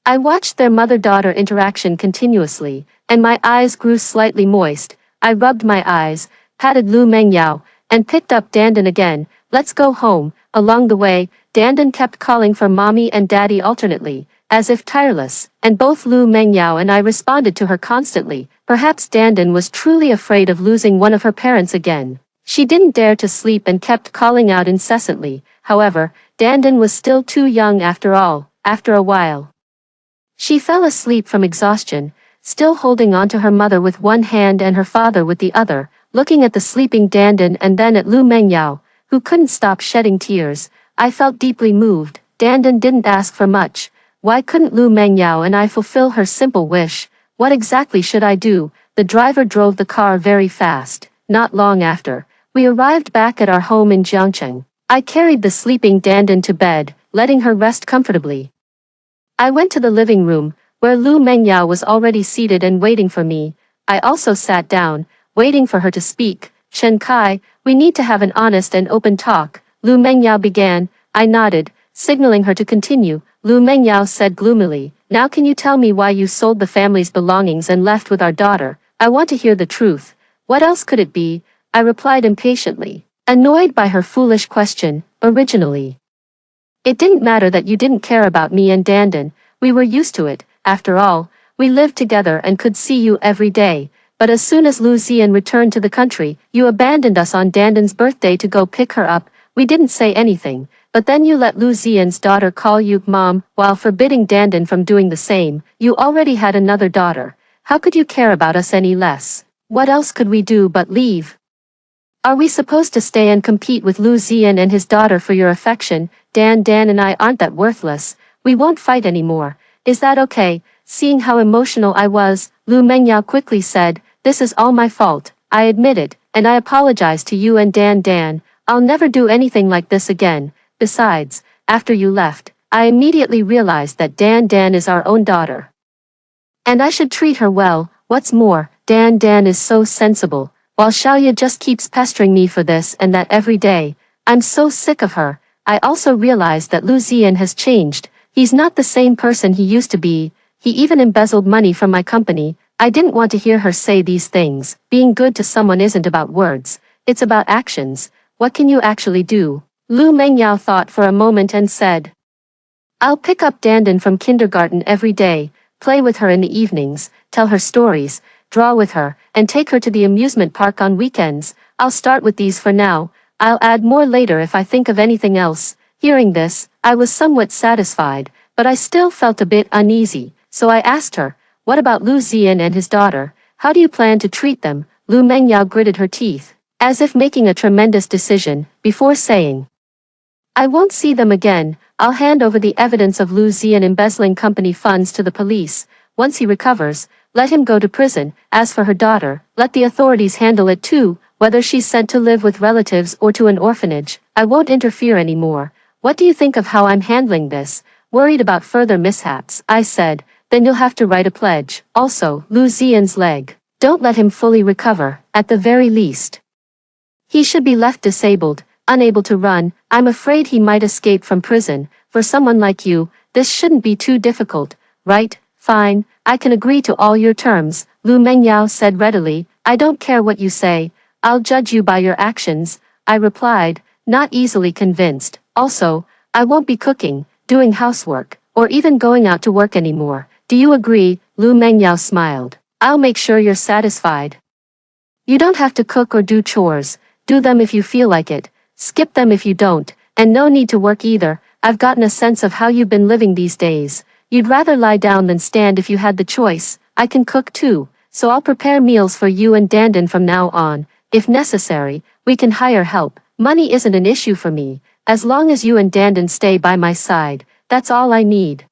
I watched their mother-daughter interaction continuously, and my eyes grew slightly moist. I rubbed my eyes, patted Lu Mengyao, and picked up Dandan again. Let's go home. Along the way, Dandan kept calling for Mommy and Daddy alternately, as if tireless, and both Lu Mengyao and I responded to her constantly. Perhaps Dandan was truly afraid of losing one of her parents again. She didn't dare to sleep and kept calling out incessantly. However, Dandan was still too young after all. After a while, she fell asleep from exhaustion, still holding on to her mother with one hand and her father with the other, looking at the sleeping Dandan and then at Lu Mengyao, who couldn't stop shedding tears. I felt deeply moved. Dandan didn't ask for much. Why couldn't Lu Mengyao and I fulfill her simple wish? What exactly should I do? The driver drove the car very fast. Not long after, we arrived back at our home in Jiangcheng. I carried the sleeping Dandan to bed, letting her rest comfortably. I went to the living room, where Lu Mengyao was already seated and waiting for me. I also sat down, waiting for her to speak. Chen Kai, we need to have an honest and open talk, Lu Mengyao began. I nodded, signaling her to continue. Lu Mengyao said gloomily, now can you tell me why you sold the family's belongings and left with our daughter? I want to hear the truth. What else could it be? I replied impatiently, annoyed by her foolish question. Originally, it didn't matter that you didn't care about me and Dandan. We were used to it. After all, we lived together and could see you every day. But as soon as Lu Ziyan returned to the country, you abandoned us on Dandan's birthday to go pick her up. We didn't say anything, but then you let Lu Ziyan's daughter call you Mom, while forbidding Dandan from doing the same. You already had another daughter. How could you care about us any less? What else could we do but leave? Are we supposed to stay and compete with Lu Ziyan and his daughter for your affection? Dan and I aren't that worthless. We won't fight anymore. Is that okay? Seeing how emotional I was, Lu Mengyao quickly said, this is all my fault. I admit it, and I apologize to you and Dan. I'll never do anything like this again. Besides, after you left, I immediately realized that Dan is our own daughter. And I should treat her well. What's more, Dan is so sensible, while Xiaoya just keeps pestering me for this and that every day. I'm so sick of her. I also realized that Lu Ziyan has changed. He's not the same person he used to be. He even embezzled money from my company. I didn't want to hear her say these things. Being good to someone isn't about words. It's about actions. What can you actually do? Lu Mengyao thought for a moment and said, I'll pick up Dan from kindergarten every day, play with her in the evenings, tell her stories, draw with her, and take her to the amusement park on weekends. I'll start with these for now. I'll add more later if I think of anything else. Hearing this, I was somewhat satisfied, but I still felt a bit uneasy, so I asked her, what about Lu Ziyan and his daughter? How do you plan to treat them? Lu Mengyao gritted her teeth, as if making a tremendous decision, before saying, I won't see them again. I'll hand over the evidence of Lu Ziyan embezzling company funds to the police. Once he recovers, let him go to prison. As for her daughter, let the authorities handle it too, whether she's sent to live with relatives or to an orphanage. I won't interfere anymore. What do you think of how I'm handling this? Worried about further mishaps, I said, then you'll have to write a pledge. Also, Lu Ziyan's leg. Don't let him fully recover, at the very least. He should be left disabled, unable to run. I'm afraid he might escape from prison. For someone like you, this shouldn't be too difficult, right? Fine, I can agree to all your terms, Lu Mengyao said readily. I don't care what you say. I'll judge you by your actions, I replied, not easily convinced. Also, I won't be cooking, doing housework, or even going out to work anymore. Do you agree? Lu Mengyao smiled. I'll make sure you're satisfied. You don't have to cook or do chores. Do them if you feel like it. Skip them if you don't, and no need to work either. I've gotten a sense of how you've been living these days. You'd rather lie down than stand if you had the choice. I can cook too, so I'll prepare meals for you and Dan from now on. If necessary, we can hire help. Money isn't an issue for me. As long as you and Dan stay by my side, that's all I need.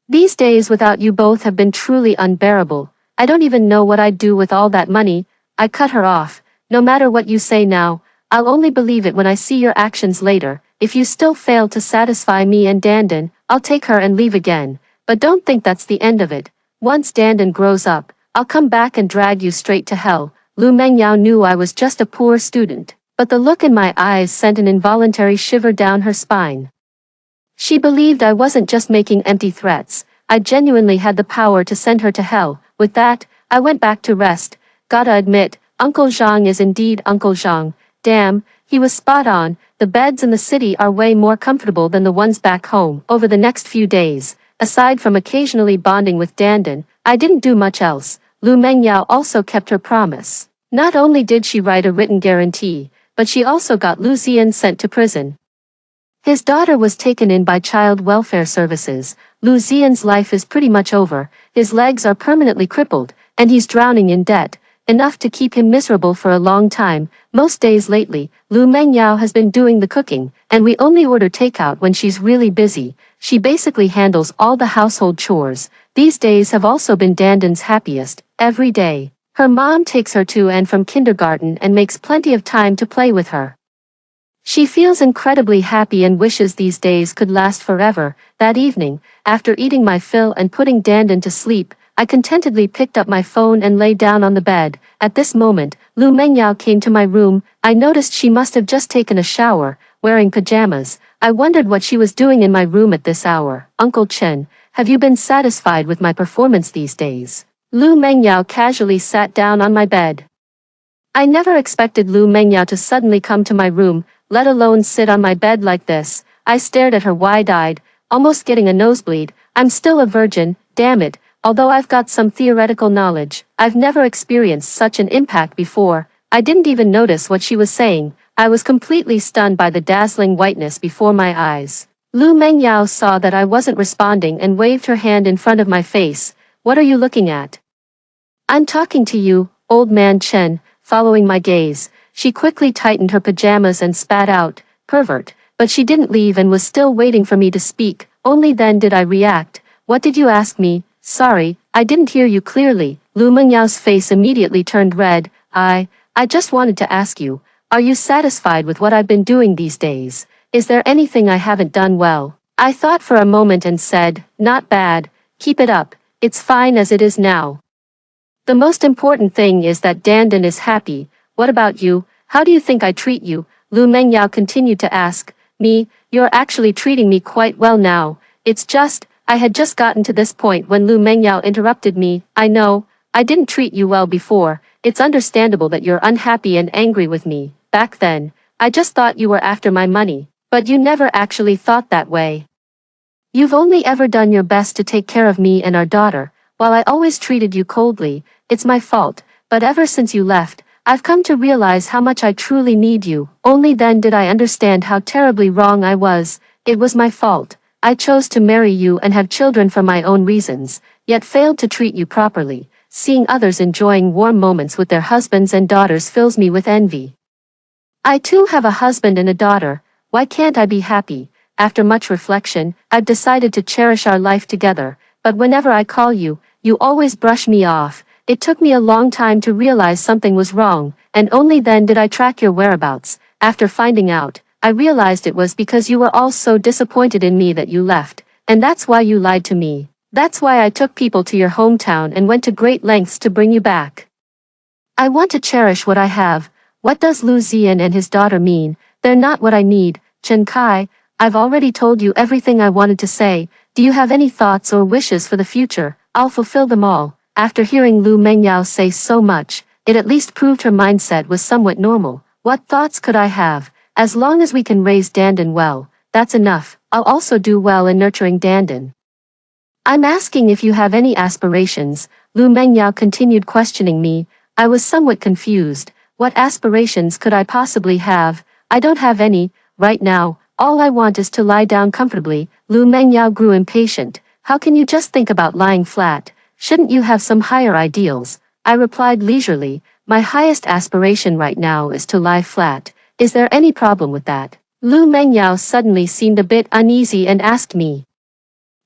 These days without you both have been truly unbearable. I don't even know what I'd do with all that money. I cut her off. No matter what you say now, I'll only believe it when I see your actions later. If you still fail to satisfy me and Dan, I'll take her and leave again. But don't think that's the end of it. Once Dan grows up, I'll come back and drag you straight to hell. Lu Mengyao knew I was just a poor student, but the look in my eyes sent an involuntary shiver down her spine. She believed I wasn't just making empty threats. I genuinely had the power to send her to hell. With that, I went back to rest. Gotta admit, Uncle Zhang is indeed Uncle Zhang. Damn, he was spot on. The beds in the city are way more comfortable than the ones back home. Over the next few days, aside from occasionally bonding with Dan, I didn't do much else. Lu Mengyao also kept her promise. Not only did she write a written guarantee, but she also got Lu Ziyan sent to prison. His daughter was taken in by child welfare services. Lu Ziyan's life is pretty much over. His legs are permanently crippled, and he's drowning in debt. Enough to keep him miserable for a long time. Most days lately, Lu Mengyao has been doing the cooking, and we only order takeout when she's really busy. She basically handles all the household chores. These days have also been Dan's happiest. Every day, her mom takes her to and from kindergarten and makes plenty of time to play with her. She feels incredibly happy and wishes these days could last forever. That evening, after eating my fill and putting Dan to sleep, I contentedly picked up my phone and lay down on the bed. At this moment, Lu Mengyao came to my room. I noticed she must have just taken a shower, wearing pajamas. I wondered what she was doing in my room at this hour. Uncle Chen, have you been satisfied with my performance these days? Lu Mengyao casually sat down on my bed. I never expected Lu Mengyao to suddenly come to my room, let alone sit on my bed like this. I stared at her wide-eyed, almost getting a nosebleed. I'm still a virgin, damn it. Although I've got some theoretical knowledge, I've never experienced such an impact before. I didn't even notice what she was saying. I was completely stunned by the dazzling whiteness before my eyes. Lu Mengyao saw that I wasn't responding and waved her hand in front of my face. What are you looking at? I'm talking to you, old man Chen. Following my gaze, She quickly tightened her pajamas and spat out, "Pervert," but she didn't leave and was still waiting for me to speak. Only then did I react. "What did you ask me?" "Sorry, I didn't hear you clearly." Lu Mengyao's face immediately turned red. I just wanted to ask you, are you satisfied with what I've been doing these days? Is there anything I haven't done well?" I thought for a moment and said, "Not bad. Keep it up. It's fine as it is now. The most important thing is that Dandan is happy. What about you? How do you think I treat you?" Lu Mengyao continued to ask. "Me, you're actually treating me quite well now. It's just, I had just gotten to this point when Lu Mengyao interrupted me. "I know, I didn't treat you well before. It's understandable that you're unhappy and angry with me. Back then, I just thought you were after my money. But you never actually thought that way. You've only ever done your best to take care of me and our daughter, while I always treated you coldly. It's my fault, but ever since you left, I've come to realize how much I truly need you." Only then did I understand how terribly wrong I was. It was my fault. I chose to marry you and have children for my own reasons, yet failed to treat you properly. Seeing others enjoying warm moments with their husbands and daughters fills me with envy. I too have a husband and a daughter. Why can't I be happy? After much reflection, I've decided to cherish our life together, but whenever I call you, you always brush me off. It took me a long time to realize something was wrong, and only then did I track your whereabouts. After finding out, I realized it was because you were all so disappointed in me that you left, and that's why you lied to me. That's why I took people to your hometown and went to great lengths to bring you back. I want to cherish what I have. What does Lu Ziyan and his daughter mean? They're not what I need. Chen Kai, I've already told you everything I wanted to say. Do you have any thoughts or wishes for the future? I'll fulfill them all. After hearing Lu Mengyao say so much, it at least proved her mindset was somewhat normal. What thoughts could I have? As long as we can raise Dandan well, that's enough. I'll also do well in nurturing Dandan. I'm asking if you have any aspirations. Lu Mengyao continued questioning me. I was somewhat confused. What aspirations could I possibly have? I don't have any. Right now, all I want is to lie down comfortably. Lu Mengyao grew impatient. How can you just think about lying flat? Shouldn't you have some higher ideals? I replied leisurely. My highest aspiration right now is to lie flat. Is there any problem with that? Lu Mengyao suddenly seemed a bit uneasy and asked me.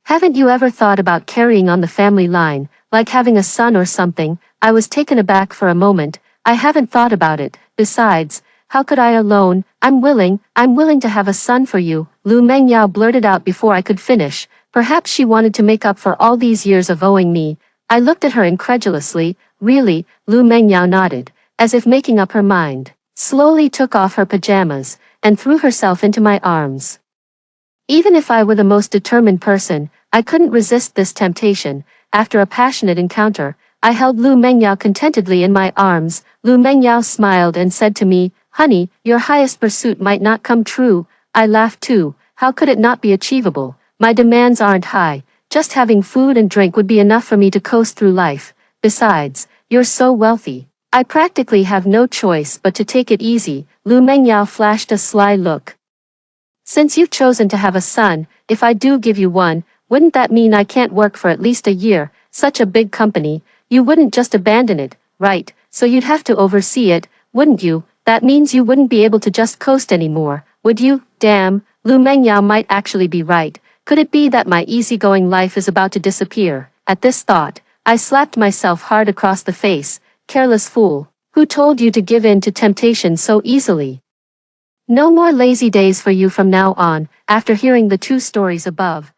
Haven't you ever thought about carrying on the family line, like having a son or something? I was taken aback for a moment. I haven't thought about it. Besides, how could I alone? I'm willing to have a son for you. Lu Mengyao blurted out before I could finish. Perhaps she wanted to make up for all these years of owing me. I looked at her incredulously. Really? Lu Mengyao nodded, as if making up her mind. Slowly took off her pajamas, and threw herself into my arms. Even if I were the most determined person, I couldn't resist this temptation. After a passionate encounter, I held Lu Mengyao contentedly in my arms. Lu Mengyao smiled and said to me, "Honey, your highest pursuit might not come true." I laughed too. How could it not be achievable? My demands aren't high. Just having food and drink would be enough for me to coast through life. Besides, you're so wealthy. I practically have no choice but to take it easy. Lu Mengyao flashed a sly look. Since you've chosen to have a son, if I do give you one, wouldn't that mean I can't work for at least a year? Such a big company, you wouldn't just abandon it, right? So you'd have to oversee it, wouldn't you? That means you wouldn't be able to just coast anymore, would you? Damn, Lu Mengyao might actually be right. Could it be that my easygoing life is about to disappear? At this thought, I slapped myself hard across the face. Careless fool, who told you to give in to temptation so easily? No more lazy days for you from now on. After hearing the two stories above,